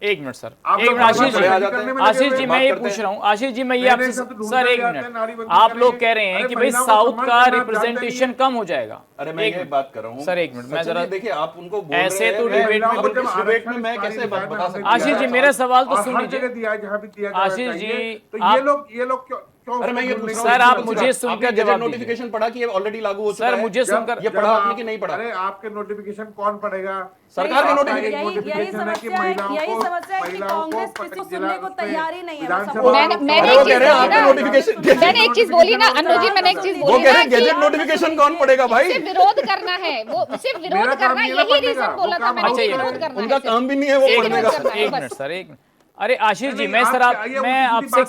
S1: एक मिनट सर, एक मिनट आशीष जी मैं ये पूछ रहा हूँ, आशीष जी मैं ये आपसे सर एक मिनट, आप लोग कह रहे हैं कि भाई साउथ का रिप्रेजेंटेशन कम हो जाएगा।
S4: अरे मैं ये बात कर रहा हूँ
S1: सर, एक मिनट मैं जरा,
S4: देखिए आप उनको
S1: ऐसे तो
S4: डिबेट में मैं कैसे बता सकता हूँ?
S1: आशीष जी मेरा सवाल तो सुन लीजिए। आशीष जी
S2: ये लोग क्यों?
S4: अरे मैं ये पूछ रहा हूं,
S1: सर आप मुझे सुनकर जवाब
S4: नोटिफिकेशन पढ़ा कि ये ऑलरेडी लागू हो चुका है?
S1: सर मुझे सुनकर
S4: ये पढ़ा आपने कि नहीं पढ़ा?
S2: अरे आपके नोटिफिकेशन कौन पढ़ेगा?
S4: सरकार के नोटिफिकेशन।
S3: यही समस्या है कि कांग्रेस किसी सुनने को तैयार ही नहीं है।
S6: मैंने एक चीज बोली ना अनु जी, मैंने एक चीज बोली,
S4: वो कह रहे हैं गैजेट नोटिफिकेशन कौन पढ़ेगा भाई?
S6: सिर्फ विरोध करना है, वो सिर्फ विरोध करना, यही रीजन बोला था मैंने, विरोध करना है।
S4: उनका काम भी नहीं है वो पढ़ने का।
S1: एक मिनट सर, एक मिनट। अरे आशीष जी मैं सर मैं आपसे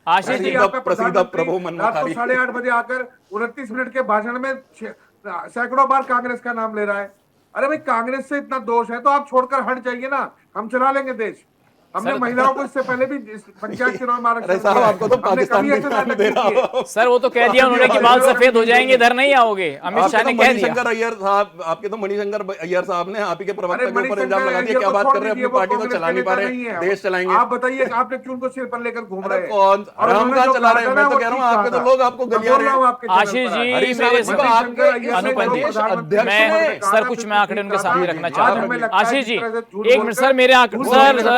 S1: आशीष जी
S4: प्रसिद्ध प्रभु मनमोहन
S2: 8:30 बजे आकर 29 मिनट के भाषण में सैकड़ों बार कांग्रेस का नाम ले रहा है। अरे भाई कांग्रेस से इतना दोष है तो आप छोड़कर हट जाइए ना, हम चला लेंगे देश। हमने महिलाओं को इससे पहले भी पंचायत चुनाव में आरक्षण
S4: साहब आपको तो पाकिस्तान भी दे रहा।
S1: सर वो तो कह दिया उन्होंने कि बाल सफेद हो जाएंगे, इधर नहीं आओगे, अमित शाह ने कह दिया।
S4: मणिशंकर अय्यर साहब, आपके तो मणिशंकर अय्यर साहब ने आप ही के प्रवक्ता के ऊपर इल्जाम लगा दिया, क्या बात कर रहे हैं? अपनी पार्टी तो चला नहीं पा रहे, देश चलाएंगे।
S2: आप बताइए आपने क्यों उनको सिर पर लेकर घूम रहे हैं?
S4: कौन हम कहाँ चला रहे हैं? मैं तो कह रहा हूँ आपके तो लोग आपको गलियां रहे हैं।
S1: आशीष जी मैं सर कुछ मैं आंकड़े उनके सामने रखना चाहता हूँ। आशीष जी एक मिनट सर, मेरे आंकड़े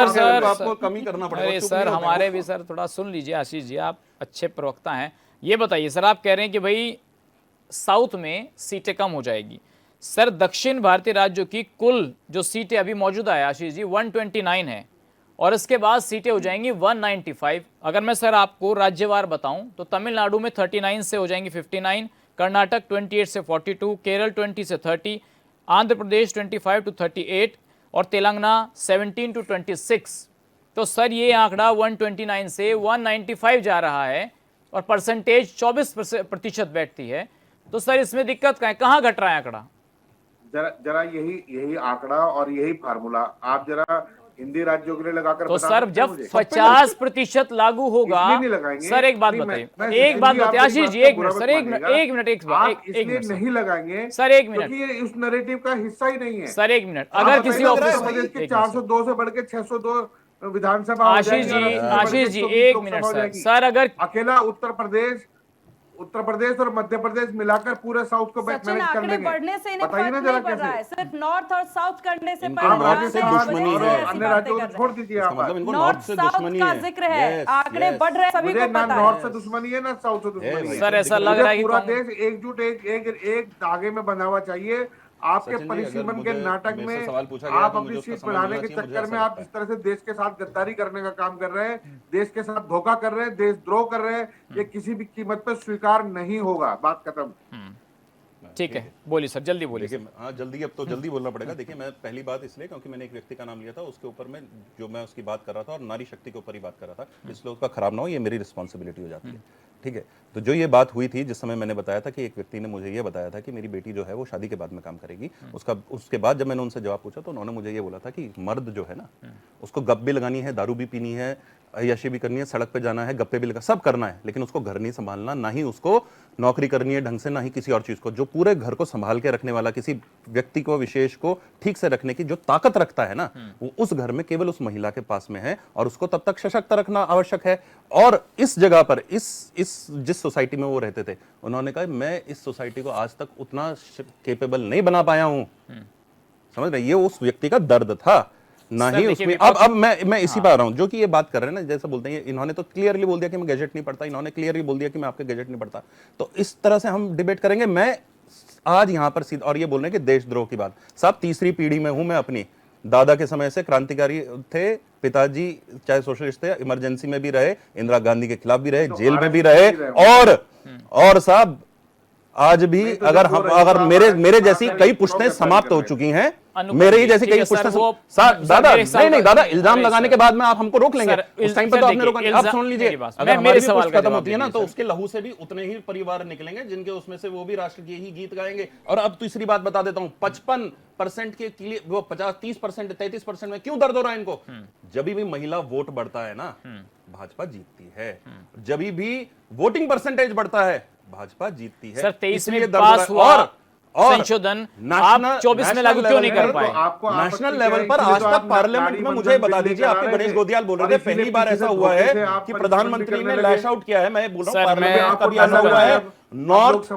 S1: सर
S4: आपको कमी करना पड़ेगा।
S1: अरे सर हमारे भी सर थोड़ा सुन लीजिए। आशीष जी आप अच्छे प्रवक्ता हैं, ये बताइए सर, आप कह रहे हैं कि भाई साउथ में सीटें कम हो जाएगी। सर दक्षिण भारतीय राज्यों की कुल जो सीटें अभी मौजूदा है आशीष जी 129 है, और इसके बाद सीटें हो जाएंगी 195। अगर मैं सर आपको राज्यवार बताऊं तो तमिलनाडु में 39 से हो जाएंगी 59, कर्नाटक 28 से 42, केरल 20 से 30, आंध्र प्रदेश 25 to 38 और तेलंगाना 17 to 26। तो सर ये आंकड़ा 129 से 195 जा रहा है और परसेंटेज 24% बैठती है। तो सर इसमें दिक्कत कहाँ घट रहा है आंकड़ा?
S2: जरा यही आंकड़ा और यही फार्मूला आप जरा हिंदी राज्यों के लिए लगाकर
S1: तो
S2: बता
S1: सर
S2: सकते हैं
S1: जब
S2: मुझे?
S1: 50% लागू होगा,
S2: इसलिए नहीं लगाएंगे।
S1: सर एक बात
S2: नहीं,
S1: बताइए,
S2: मैं
S1: एक बात
S2: हिंदी
S1: बताइए
S2: आपकी
S1: आशीष
S2: बात
S1: जी,
S2: का
S1: एक
S2: बुरा
S1: मिनट
S2: मत
S1: सर, एक
S2: मानिएगा।
S1: मिनट, एक मिनट,
S2: आप
S1: एक
S2: इसलिए
S1: मिनट सर।
S2: नहीं लगाएंगे
S1: सर एक मिनट,
S2: क्योंकि ये उस नैरेटिव का हिस्सा ही नहीं है।
S1: सर एक मिनट,
S2: आप
S1: अगर किसी
S2: बताइए,
S1: ऑफिस
S2: उत्तर प्रदेश की
S1: एक मिनट,
S2: 402 से बढ़ के 602 विधानसभा हो
S1: आशीष
S2: जाएगी और
S1: जी,
S2: 80 से बढ़ के
S1: आशीष जी
S2: 120
S1: एक
S2: लोकसभा
S1: मिनट
S2: हो
S1: सर,
S2: जाएगी।
S1: सर अगर
S2: अकेला उत्तर प्रदेश और मध्य प्रदेश मिलाकर पूरे साउथ को
S3: सचिन,
S2: मैनेज कर
S3: आंकड़े
S2: लेंगे।
S3: बढ़ने से इन्हें
S2: बताइए
S3: फर्क
S2: ना जरा
S3: नहीं पड़ रहा है,
S2: कैसे।
S3: सिर्फ नॉर्थ और साउथ करने से
S4: इनको
S3: पर
S4: नॉर्थ
S3: ध्यान
S4: से
S3: है,
S4: दुश्मनी
S3: वजह
S4: है।
S3: से ऐसी
S2: अन्य
S3: बातें
S2: राज्यों
S3: कर
S2: को
S3: रहे
S2: छोड़
S3: हैं।
S2: दीजिए
S4: इसका
S2: आप।
S4: मतलब इनको
S3: नॉर्थ
S4: नॉर्थ से
S3: साउथ
S4: दुश्मनी
S3: का
S4: है।
S3: जिक्र है,
S4: Yes,
S3: आंकड़े
S4: yes.
S3: बढ़ रहे हैं, सभी
S2: मुझे
S3: को
S2: ना
S3: पता
S2: नॉर्थ
S3: है।
S2: से दुश्मनी है ना साउथ से दुश्मनी है।
S1: सर ऐसा लग रहा है कि
S2: पूरा
S1: कांग्रेस-
S2: देश एकजुट एक धागे में बंधा हुआ चाहिए। आपके
S4: सचिन जी, अगर
S2: परिसीमन के
S4: मुझे-
S2: नाटक
S4: मेरे से
S2: में
S4: सवाल पूछा गया
S2: आप
S4: तो
S2: अपनी
S4: मुझे उसका
S2: सीट
S4: समय
S2: बढ़ाने
S4: मिलना
S2: के
S4: चाहिए, मुझे
S2: चक्कर
S4: ऐसा
S2: में आप
S4: लगता
S2: जिस
S4: है।
S2: तरह से देश के साथ गद्दारी करने का काम कर रहे हैं, देश के साथ धोखा कर रहे हैं, देशद्रोह कर रहे हैं, ये किसी भी कीमत पर स्वीकार नहीं होगा। बात खत्म।
S1: ठीक है, बोलिए सर, जल्दी बोलिए सर।
S4: देखिए, हाँ जल्दी, अब तो जल्दी बोलना पड़ेगा। देखिए, मैं पहली बात इसलिए क्योंकि मैंने एक व्यक्ति का नाम लिया था, उसके ऊपर में जो मैं उसकी बात कर रहा था और नारी शक्ति के ऊपर ही बात कर रहा था, इसलिए उसका खराब ना हो, ये मेरी रिस्पॉन्सिबिलिटी हो जाती है। ठीक है, तो जो ये बात हुई थी, जिस समय मैंने बताया था कि एक व्यक्ति ने मुझे ये बताया था कि मेरी बेटी जो है वो शादी के बाद में काम करेगी, उसके बाद जब मैंने उनसे जवाब पूछा तो उन्होंने मुझे ये बोला था कि मर्द जो है ना, उसको गप भी लगानी है, दारू भी पीनी है, अय्याशी भी करनी है, सड़क पे जाना है, गप्पे भी लगा, सब करना है, लेकिन उसको घर नहीं संभालना, ना ही उसको नौकरी करनी है ढंग से, ना ही किसी और चीज को। जो पूरे घर को संभाल के रखने वाला, किसी व्यक्ति को विशेष को ठीक से रखने की जो ताकत रखता है ना, वो उस घर में केवल उस महिला के पास में है, और उसको तब तक सशक्त रखना आवश्यक है। और इस जगह पर इस जिस सोसाइटी में वो रहते थे, उन्होंने कहा मैं इस सोसाइटी को आज तक उतना केपेबल नहीं बना पाया हूं। समझ रहे, ये उस व्यक्ति का दर्द था, ना ही उसमें। अब मैं इसी पर आ रहा हूं, जो कि ये बात कर रहे हैं ना, जैसे बोलते हैं, इन्होंने तो क्लियरली बोल दिया कि मैं गैजेट नहीं पढ़ता, इन्होंने क्लियरली बोल दिया कि मैं आपके गैजेट नहीं पढ़ता। तो इस तरह से हम डिबेट करेंगे। मैं आज यहां पर सीधा, और ये बोल रहे हैं कि देशद्रोह की बात, सब तीसरी पीढ़ी में हूं मैं अपनी। दादा के समय से क्रांतिकारी थे, पिताजी चाहे सोशलिस्ट थे, इमरजेंसी में भी रहे, इंदिरा गांधी के खिलाफ भी रहे, जेल में भी रहे, और साहब आज भी अगर मेरे जैसी कई पुश्तें समाप्त हो चुकी हैं, मेरे ही जैसी कई पुश्तें। दादा नहीं दादा, इल्जाम लगाने के बाद में आप हमको रोक लेंगे, उस टाइम पर तो आपने रोका नहीं। आप सुन लीजिए, अगर मेरे सवाल खत्म होती है ना, तो उसके लहू से भी उतने ही परिवार निकलेंगे जिनके उसमें से वो भी राष्ट्र के ही गीत गाएंगे। और अब तीसरी बात बता देता हूं, 55% के लिए वो 50-30%, 33% में क्यों दर्द हो रहा है इनको? जब भी महिला वोट बढ़ता है ना, भाजपा जीतती है। जब भी वोटिंग परसेंटेज बढ़ता है, भाजपा जीतती है।
S1: सर 23 में पास हुआ और संशोधन आप 24 में लागू क्यों नहीं कर पाए?
S4: नेशनल लेवल पर आज तक पार्लियामेंट में, मुझे बता दीजिए, आपके गणेश गोदियाल बोल रहे थे पहली बार ऐसा हुआ है कि प्रधानमंत्री ने लैश आउट किया है। मैं बोल रहा हूं पार्लियामेंट कभी ऐसा हुआ है, नॉर्थ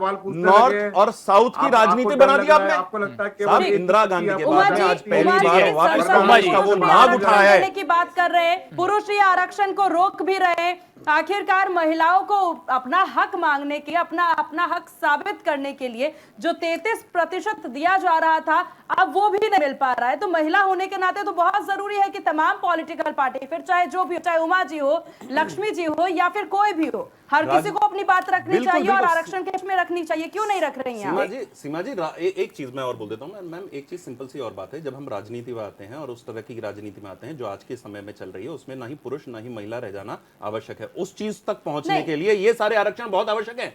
S4: और साउथ की राजनीति बना दी आपने।
S2: आपको लगता है
S4: साहब, इंदिरा गांधी के बाद में आज पहली
S3: उमा जी,
S4: बार वापस
S3: संसद
S4: कांग्रेस
S3: में
S4: का वो
S3: पुरुष
S4: नाग
S3: आरक्षण
S4: उठाया है।
S3: देने की बात कर रहे हैं, पुरुष ही आरक्षण को रोक भी रहे हैं। आखिरकार महिलाओं को अपना हक मांगने के, अपना हक साबित करने के लिए जो 33% दिया जा रहा था, अब वो भी नहीं मिल पा रहा है। तो महिला होने के नाते तो बहुत जरूरी है कि तमाम पॉलिटिकल पार्टी, फिर चाहे जो भी हो, चाहे उमा जी हो, लक्ष्मी जी हो, या फिर कोई भी हो, हर किसी को अपनी बात रखनी चाहिए और आरक्षण केस में रखनी चाहिए। क्यों नहीं रख रही हैं?
S4: सीमा जी, एक चीज मैं और बोल देता हूँ मैम, एक चीज सिंपल सी और बात है। जब हम राजनीति में आते हैं और उस तरह की राजनीति में आते हैं जो आज के समय में चल रही है, उसमें ना ही पुरुष ना ही महिला रह जाना आवश्यक है। उस चीज तक पहुंचने के लिए ये सारे आरक्षण बहुत आवश्यक है।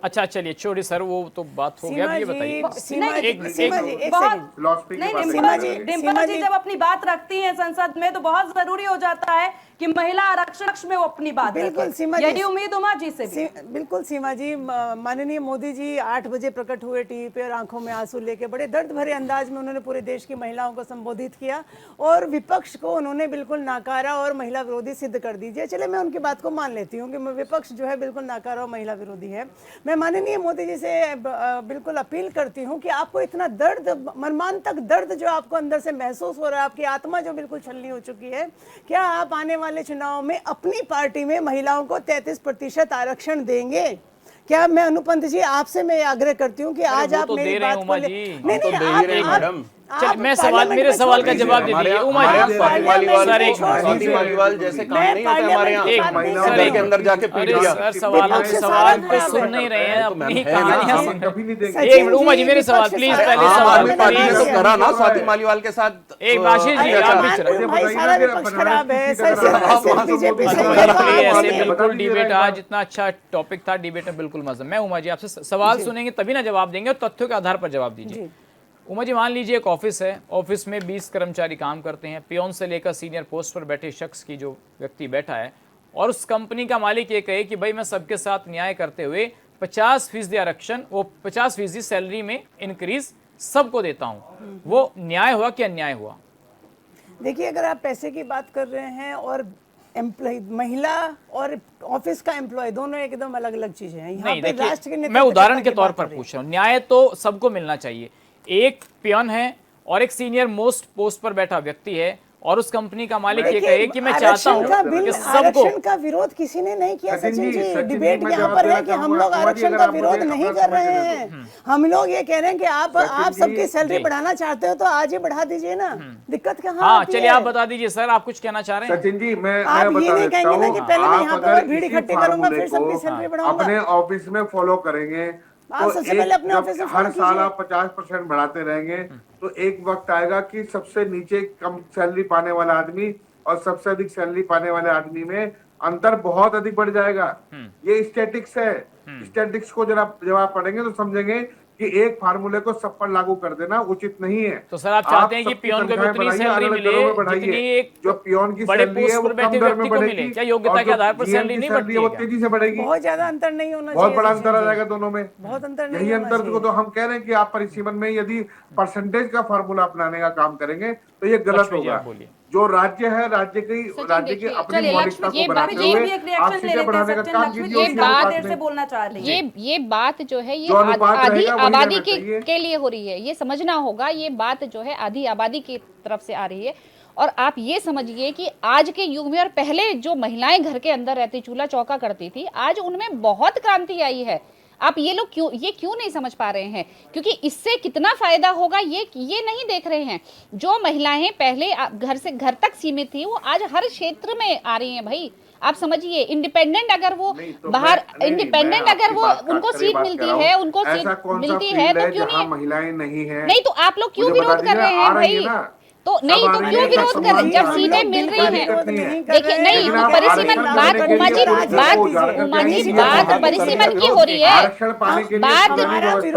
S1: अच्छा चलिए छोड़िए सर, वो तो बात हो गया। ये बताइए
S3: डिम्पल जी जब अपनी बात रखती हैं संसद में, तो बहुत जरूरी हो जाता है कि महिला आरक्षण में वो अपनी बात
S5: बिल्कुल सीमा जी,
S3: यही उम्मीद उमा जी से भी।
S5: बिल्कुल सीमा जी, माननीय मोदी जी 8 बजे प्रकट हुए टीवी पे और आंखों में आंसू लेके बड़े दर्द भरे अंदाज में उन्होंने पूरे देश की महिलाओं को संबोधित किया और विपक्ष को उन्होंने बिल्कुल नाकारा और महिला विरोधी सिद्ध कर दीजिए। चले, मैं उनकी बात को मान लेती हूँ कि विपक्ष जो है बिल्कुल नाकारा और महिला विरोधी है। मैं माननीय मोदी जी से बिल्कुल अपील करती हूँ कि आपको इतना दर्द, मर्मांतक दर्द जो आपको अंदर से महसूस हो रहा है, आपकी आत्मा जो बिल्कुल छलनी हो चुकी है, क्या आप आने वाले चुनाव में अपनी पार्टी में महिलाओं को 33% आरक्षण देंगे? क्या मैं अनुपंत जी आपसे मैं आग्रह करती हूँ कि आज आप मेरी बात को
S1: नहीं, मैं सवाल, मेरे सवाल का जवाब दे दीजिए उमा जी।
S4: स्वाति मालीवाल जैसे काम नहीं होते हमारे यहाँ, के अंदर जाके पीट दिया।
S1: सवाल को सुन नहीं रहे हैं, अपनी कहानियां सुन रहे हैं। उमा जी मेरे सवाल प्लीज, पहले सवाल
S4: तो करा ना स्वाति मालीवाल के साथ।
S1: एक आशीष जी आप ऐसे बिल्कुल डिबेट, आज इतना अच्छा टॉपिक था, डिबेट में बिल्कुल मजा। मैं उमा जी आपसे सवाल सुनेंगे तभी ना जवाब देंगे, और तथ्यों के आधार पर जवाब दीजिए। उमा जी, मान लीजिए एक ऑफिस है, ऑफिस में 20 कर्मचारी काम करते हैं, पियोन से लेकर सीनियर पोस्ट पर बैठे शख्स की जो व्यक्ति बैठा है, और उस कंपनी का मालिक ये कहे कि भाई मैं सबके साथ न्याय करते हुए 50% आरक्षण, वो 50% सैलरी में इंक्रीज सबको देता हूँ, वो न्याय हुआ कि अन्याय हुआ?
S5: देखिए, अगर आप पैसे की बात कर रहे हैं और एम्प्लॉय, महिला और ऑफिस का एम्प्लॉय, दोनों एकदम अलग अलग चीजें हैं। यहाँ
S1: नहीं
S5: पे राष्ट्र के
S1: देखिए,
S5: नेतृत्व
S1: मैं उदाहरण
S5: की
S1: के तौर
S5: बात
S1: पर
S5: हो रही है।
S1: पूछ रहा हूँ, न्याय तो सबको मिलना चाहिए। एक पियन है और एक सीनियर मोस्ट पोस्ट पर बैठा व्यक्ति है, और उस कंपनी का मालिक ये कहे कि मैं चाहता हूँ कि सबको।
S5: आरक्षण का विरोध किसी ने नहीं किया सचिन जी।
S2: सचिन जी,
S5: डिबेट
S2: मैं
S5: यहाँ
S2: जवाब
S5: पर है
S2: देना
S5: कि हम
S2: चाहूंगा।
S5: लोग
S2: कुमार जी,
S5: आरक्षण
S2: अगर
S5: का
S2: आप
S5: विरोध
S2: मुझे
S5: नहीं
S2: अपना
S5: कर रहे
S2: समय देने
S5: हैं। हम लोग ये कह रहे हैं कि आप सबकी सैलरी
S1: जी।
S5: बढ़ाना चाहते हो तो आज ही बढ़ा दीजिए ना, दिक्कत कहाँ
S1: हाँ,
S5: आती
S1: चलिए
S5: है?
S1: आप बता दीजिए सर, आप कुछ कहना चाह रहे हैं?
S2: सचिन जी, मैं
S5: आप ये
S2: बता
S5: नहीं
S2: देता
S5: कहेंगे ना
S2: हूँ,
S5: कि पहले मैं
S2: आप
S5: यहाँ पर
S2: अगर
S5: भीड़
S2: इसी
S5: इकट्ठी करूंगा
S2: फार्मूले
S5: फिर सबकी
S2: को
S5: सैलरी बढ़ाऊंगा।
S2: अपने ऑफिस में फॉलो करेंगे
S5: आप
S2: तो
S5: सबसे पहले अपने
S2: जब
S5: ऑफिस में
S2: हर
S5: follow
S2: साल
S5: कीजिए।
S2: आप 50% बढ़ाते रहेंगे तो एक वक्त आएगा कि सबसे नीचे कम सैलरी पाने वाला आदमी और सबसे अधिक सैलरी पाने वाले आदमी में अंतर बहुत अधिक बढ़ जाएगा। ये स्टैटिक्स है। स्टैटिक्स को जब आप पढ़ेंगे तो समझेंगे कि एक फार्मूले को सब पर लागू कर देना उचित नहीं है।
S1: तो सर आप चाहते हैं कि
S2: सबकी
S1: पियोन को भी
S2: तनख्वाहें
S1: उतनी
S2: बढ़ाइए,
S1: सैलरी
S2: अलग-अलग
S1: मिले
S2: दरों में बढ़ाइए।
S1: जितनी एक
S2: जो पियोन की
S1: बड़े
S2: सैलरी है
S1: पोस्ट
S2: वो
S1: पर बैठे
S2: कम दर
S1: व्यक्ति
S2: में
S1: को
S2: बढ़ेगी,
S1: मिले? क्या योग्यता
S2: और
S1: के
S2: जो
S1: आधार पर
S2: GM
S1: सैलरी
S2: की
S1: नहीं
S2: सैलरी
S1: बढ़ती
S2: है
S1: है
S2: वो
S1: क्या?
S2: तेजी से बढ़ेगी।
S5: बहुत ज्यादा अंतर नहीं होना
S2: बहुत
S5: चाहिए
S2: बड़ा
S5: सचिन
S2: अंतर आ
S5: जी।
S2: जाएगा दोनों में।
S5: बहुत अंतर नहीं
S2: यही
S5: होना
S2: अंतर को
S5: चाहिए।
S2: तो हम कह रहे हैं कि आप परिसीमन में यदि परसेंटेज का फार्मूला अपनाने का काम करेंगे तो ये गलत
S1: लक्ष्मी जी,
S2: होगा।
S1: आप बोलिए।
S2: जो राज्य है, राज्य की
S6: देखिए,
S2: अपनी
S3: चलिए
S2: मौलिकता
S3: लक्ष्मी,
S2: को
S3: ये
S2: बनाते
S3: ये
S2: हुए
S3: भी एक
S2: आप
S3: रिएक्शन ले
S2: सीटें
S3: लेते हैं
S2: बढ़ाने का
S3: सचिन।
S2: काम
S3: लक्ष्मी
S2: कीजिए।
S3: जी
S6: ये
S2: उसके
S3: काफी
S6: बात-
S2: अनुपात
S3: देर से
S2: में
S3: बोलना चाह रही है।
S6: ये बात जो है ये
S2: जो अनुपात
S6: आधी
S2: रहेगा वही
S6: आबादी
S2: रहना चाहिए।
S6: के लिए हो रही है, ये समझना होगा। ये बात जो है आधी आबादी की तरफ से आ रही है। और आप ये समझिए कि आज के युग में और पहले जो महिलाएं घर के अंदर रहती, चूल्हा चौका करती थी, आज उनमें बहुत क्रांति आई है। आप ये लोग क्यों नहीं समझ पा रहे हैं? क्योंकि इससे कितना फायदा होगा ये नहीं देख रहे हैं। जो महिलाएं पहले घर से घर तक सीमित थी, वो आज हर क्षेत्र में आ रही हैं भाई। आप समझिए, इंडिपेंडेंट अगर वो बाहर, इंडिपेंडेंट अगर वो उनको सीट मिलती है, उनको सीट मिलती है तो क्यों नहीं?
S2: महिलाएं नहीं है।
S6: नहीं तो आप लोग क्यों विरोध कर रहे हैं भाई? तो नहीं तो क्यों विरोध कर रहे हैं जब सीटें मिल रही हैं? देखिए, नहीं तो परिसीमन बात उमा जी बात परिसीमन की हो रही है, बात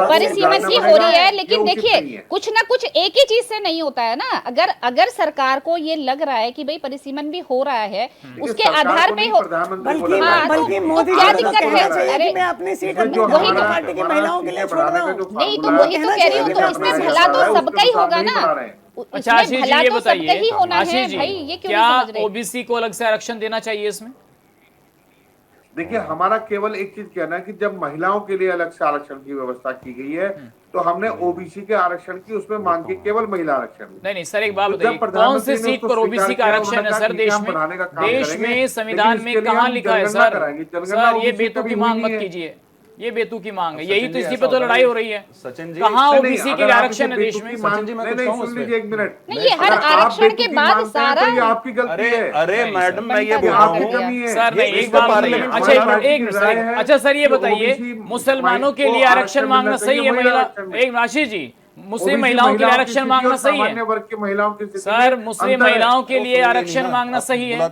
S6: परिसीमन की हो रही है। लेकिन देखिए, कुछ ना कुछ एक ही चीज से नहीं होता है ना। अगर सरकार को ये लग रहा है कि भाई परिसीमन भी हो रहा है, उसके आधार पे हो,
S5: बल्कि मोदी
S6: क्या
S5: जी को
S6: दिक्कत
S5: कहना
S6: है?
S5: चाहिए
S6: अरे
S5: कि मैं अपनी सीट अपनी
S2: वही तो
S5: पार्टी की महिलाओं के लिए छोड़ रहा हूँ।
S6: नहीं तो वही तो कह रही हूँ, तो इसमें भला तो सबका ही होगा ना।
S1: अच्छा आशीष जी, ये बताइए,
S6: ही होना है
S1: आशीष जी,
S6: भाई, ये क्यों
S1: क्या
S6: नहीं समझ रहे?
S1: ओबीसी को अलग से आरक्षण देना चाहिए इसमें?
S2: देखिए, हमारा केवल एक चीज कहना है कि जब महिलाओं के लिए अलग से आरक्षण की व्यवस्था की गई है तो हमने ओबीसी के आरक्षण की उसमें मांग की केवल महिला आरक्षण।
S1: नहीं सर, एक बात
S2: तो जब
S1: बताइए, कौन
S2: प्रधानमंत्री
S1: सी
S2: ने
S1: सीट
S2: उसको
S1: पर ओबीसी
S2: स्वीकार
S1: का
S2: किया,
S1: आरक्षण है
S2: उन्होंने
S1: सर?
S2: कहा कि
S1: देश
S2: हम बढ़ाने का काम
S1: देश
S2: करेंगे,
S1: में संविधान
S2: लेकिन
S1: में
S2: इसके लिए
S1: कहाँ
S2: हम
S1: लिखा है
S2: जनगणना
S1: सर?
S2: कराएंगे। जनगणना
S1: सर ये
S2: OBC
S1: बेतुकी
S2: कभी
S1: मांग
S2: हुई
S1: मत
S2: नहीं है।
S1: कीजिए, ये बेतुकी मांग है।
S4: सचिन
S1: यही तो
S4: जी,
S1: इसी
S4: ऐसा
S1: पे तो
S4: होता
S1: लड़ाई
S4: है।
S1: हो रही है।
S4: सचिन जी,
S1: कहाँ
S2: नहीं,
S1: ओबीसी के
S2: अगर
S1: लिए
S2: आप
S1: आरक्षण है
S2: इसे
S1: देश में?
S2: बेतुकी मांग-
S4: सचिन जी, मैं
S2: नहीं,
S4: कुछ कहूं
S2: सुन
S4: उस पे?
S2: लीजिए एक मिनट।
S6: नहीं, ये हर
S2: अगर आप
S6: आरक्षण के
S2: बेतुकी
S6: बाद
S2: मांगते हैं
S6: सारा
S2: तो ये आपकी गलती है।
S4: अरे मैडम, मैं ये
S6: बनता
S4: बोल
S6: जा
S4: रहा
S6: रहा
S4: हूँ
S6: है।
S1: सर नहीं,
S4: ये
S1: एक
S4: इसका
S1: बात
S4: पार्लियामेंट
S1: बताइए। अच्छा
S2: हमारी
S1: एक मिनट,
S2: राय है
S1: अच्छा सर ये
S2: कि
S1: बताइए,
S2: OBC
S1: मुसलमानों के
S2: को
S1: लिए आरक्षण मांगना
S2: मिलना
S1: सही है?
S2: चाहिए,
S1: महिला,
S2: आरक्षण में।
S1: एक आशीष जी, मुस्लिम
S2: OBC
S1: महिलाओं के लिए
S2: की
S1: आरक्षण
S2: स्थिति
S1: मांगना
S2: और
S1: सही
S2: सामान्य
S1: है?
S2: वर्ग की महिलाओं की स्थिति
S1: सर
S2: में
S1: मुस्लिम
S2: अंतर है।
S1: महिलाओं के
S4: वो
S1: लिए
S4: सुनिए नहीं
S1: आरक्षण
S4: ना,
S1: मांगना
S4: आप
S1: सही है?
S4: बुला-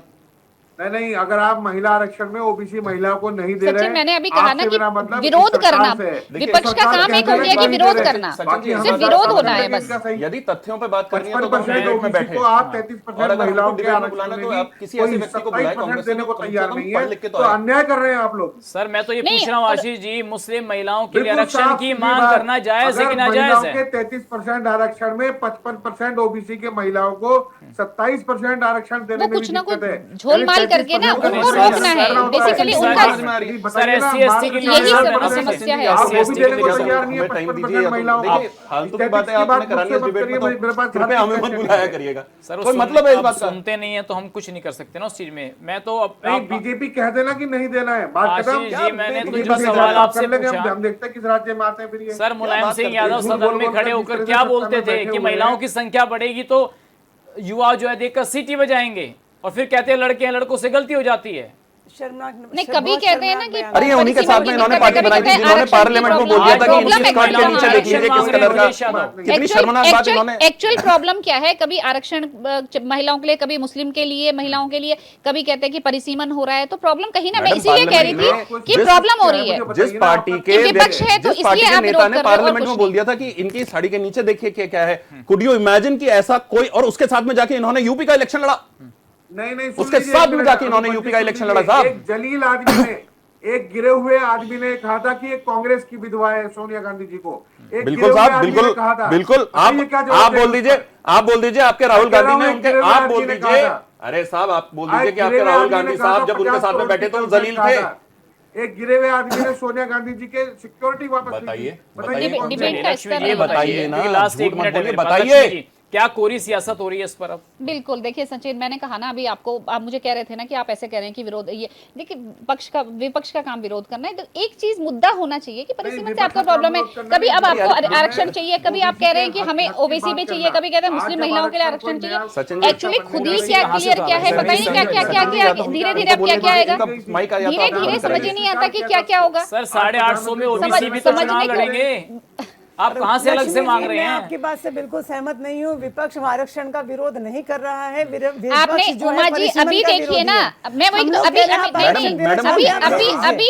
S2: नहीं, अगर आप महिला आरक्षण में ओबीसी महिलाओं को नहीं दे रहे
S6: सचिन,
S2: हैं,
S6: मैंने अभी कहा ना
S2: आपसे
S6: कि
S2: मेरा मतलब
S6: विरोध
S2: इस सरकार
S6: करना,
S2: से है।
S6: विपक्ष का
S2: सरकार
S6: काम एक
S2: कहते
S6: हो
S2: हैं
S6: गया कि
S2: नहीं
S6: विरोध
S2: दे रहे।
S6: करना,
S2: बाकी हम
S6: सिर्फ
S2: बात
S6: विरोध
S2: कर
S6: होना
S2: रहे
S6: है
S2: हैं
S6: बस।
S2: इनका सही।
S4: यदि तथ्यों पे बात करनी है तो
S2: 55%
S4: डिबेट में
S2: ओबीसी
S4: बैठे
S2: को आप 33%
S4: और अगर
S2: महिलाओं
S4: हमको
S2: के
S4: डिबेट में
S2: आरक्षण
S4: बुलाना
S2: में
S4: तो
S2: भी
S4: आप किसी
S2: कोई
S4: ऐसे व्यक्ति को बुलाएं
S2: 27%
S4: कांग्रेस
S2: देने को
S4: में, कम से
S2: तैयार
S4: कम
S2: नहीं
S4: पढ़
S2: है,
S4: लिख के
S2: तो
S4: तो आए।
S2: अन्याय कर रहे हैं आप लोग।
S1: सर मैं तो ये
S6: नहीं,
S1: पूछ रहा हूँ
S6: और-
S1: आशीष जी, मुस्लिम महिलाओं के लिए
S2: बिल्कुल
S1: आरक्षण
S2: साफ
S1: की
S2: सीधी
S1: मांग
S2: बात।
S1: करना जायज है कि
S2: अगर
S1: नाजायज
S2: महिलाओं
S1: है?
S2: के 33% आरक्षण में 55% ओबीसी के महिलाओं को 27% आरक्षण देने
S6: वो
S2: में भी
S6: कुछ ना
S2: दिक्कत
S6: कुछ
S2: है।
S6: झोलमाल करके ना उनको रोकना है, बेसिकली उनका
S1: सर SC ST के लिए
S6: यही
S1: आरक्षण
S6: सब
S1: देना
S6: बड़ी
S1: चाहिए।
S6: समस्या है।
S2: आप वो भी देने को
S1: SC
S2: तैयार नहीं है।
S4: हमें टाइम
S2: 55%
S4: दीजिए,
S2: महिलाओं
S4: देखिए फालतू की बातें आपने करानी है इस डिबेट में, तो कृपया हमें मत बुलाया करिएगा।
S1: सर
S4: कोई मतलब है इस बात का?
S1: सुनते नहीं है तो हम कुछ नहीं कर सकते ना उस चीज में। मैं तो
S2: नहीं, बीजेपी कह देना कि नहीं देना है, बात खत्म।
S1: आशीष जी, मैंने तो
S2: बीजेपी
S1: जो
S2: से
S1: सवाल
S2: आप
S1: आपसे
S2: कर लेंगे,
S1: पूछा,
S2: हम देखते हैं किस राज्य में आते हैं फिर ये।
S1: सर मुलायम सिंह यादव
S2: झूठ
S1: सदन
S2: बोल
S1: में
S2: बोल
S1: खड़े
S2: कर
S1: होकर
S2: जिस
S1: क्या
S2: तरह से
S1: बोलते
S2: सत्ता में
S1: थे
S2: बैठे
S1: कि
S2: हुए
S1: महिलाओं
S2: हैं।
S1: की संख्या बढ़ेगी तो युवा जो है देखकर सीटी बजाएंगे, और फिर कहते हैं लड़के हैं, लड़कों से गलती हो जाती है।
S5: शर्मनाक
S6: नहीं, कभी कहते हैं ना कि
S4: अरे ये उन्हीं के साथ में इन्होंने पार्टी बनाई थी जिन्होंने पार्लियामेंट में बोल दिया था कि इनकी स्कर्ट के नीचे देख लीजिए किस कलर का, कितनी शर्मनाक बात इन्होंने।
S6: एक्चुअल प्रॉब्लम क्या है, कभी आरक्षण महिलाओं के लिए, कभी मुस्लिम के लिए, महिलाओं के लिए, कभी कहते हैं कि परिसीमन हो रहा है। तो प्रॉब्लम कहीं ना, मैं इसीलिए कह रही थी कि प्रॉब्लम हो रही है।
S4: जिस पार्टी के
S6: विपक्ष है तो इसलिए आप
S4: नेता
S6: विरोध
S4: ने
S6: कर रहे हो और
S4: पार्लियामेंट में
S6: कुछ
S4: बोल दिया था कि इनकी साड़ी के नीचे देखिए क्या क्या है, कुड यू इमेजिन कि ऐसा कोई, और उसके साथ में जाके इन्होंने यूपी का इलेक्शन लड़ा।
S2: नहीं
S4: उसके साथ में जाके इन्होंने यूपी का इलेक्शन लड़ा साहब।
S2: एक जलील आदमी ने, एक गिरे हुए आदमी ने कहा था कि ये कांग्रेस की विधवा है सोनिया गांधी जी को।
S4: बिल्कुल साहब, बिल्कुल बिल्कुल। आप बोल दीजिए, आप बोल दीजिए आपके राहुल गांधी ने उनके, आप बोल दीजिए, अरे साहब आप बोल दीजिए कि आपके राहुल गांधी साहब जब उनके साथ में बैठे तो जलील थे।
S2: एक गिरे हुए आदमी ने सोनिया गांधी जी के सिक्योरिटी वापस
S4: बताइए,
S6: डिबेट का स्तर है।
S4: बताइए ना,
S1: लास्ट एक मिनट है,
S4: बताइए
S1: क्या कोरी सियासत हो रही है इस पर अब?
S6: बिल्कुल, देखिए सचिन, मैंने कहा ना अभी आपको, आप मुझे कह रहे थे ना कि आप ऐसे कह रहे हैं कि विरोध, ये देखिए विपक्ष का काम विरोध करना है। तो एक चीज मुद्दा होना चाहिए कि परिसीमन से आपका प्रॉब्लम है। कभी अब आपको आरक्षण चाहिए, कभी आप कह रहे हैं कि हमें ओबीसी भी चाहिए, कभी कहते हैं मुस्लिम महिलाओं के लिए आरक्षण चाहिए। एक्चुअली खुद ही क्या क्लियर क्या है, बताइए क्या क्या क्या क्या धीरे धीरे अब क्या क्या आएगा, धीरे धीरे समझ ही नहीं आता कि क्या क्या होगा।
S1: सर 850 में ओबीसी भी तो चुनाव लड़ेंगे, आप कहां से अलग से मांग रहे हैं?
S5: मैं आपकी बात से बिल्कुल सहमत नहीं हूँ। विपक्ष आरक्षण का विरोध नहीं कर रहा है।
S6: आपने उमा जी अभी देखिए ना, मैं वही तो अभी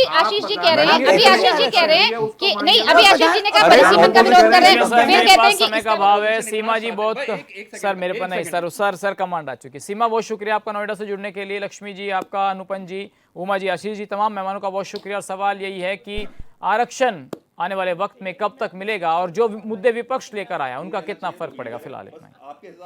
S6: आशीष जी कह रहे हैं, अभी आशीष जी कह रहे हैं कि नहीं, अभी आशीष जी ने कहा परिसीमन का विरोध कर रहे हैं, फिर कहते हैं कि
S1: समय का भाव है। सीमा जी बहुत, सर मेरे पर नहीं, सर कमांड आ चुकी। सीमा बहुत शुक्रिया आपका नोएडा से जुड़ने के लिए। लक्ष्मी जी आपका, अनुपम जी, उमा जी, आशीष जी, तमाम मेहमानों का बहुत शुक्रिया। और सवाल यही है कि आरक्षण आने वाले वक्त में कब तक मिलेगा और जो मुद्दे विपक्ष लेकर आया उनका कितना फर्क पड़ेगा। फिलहाल इतना ही।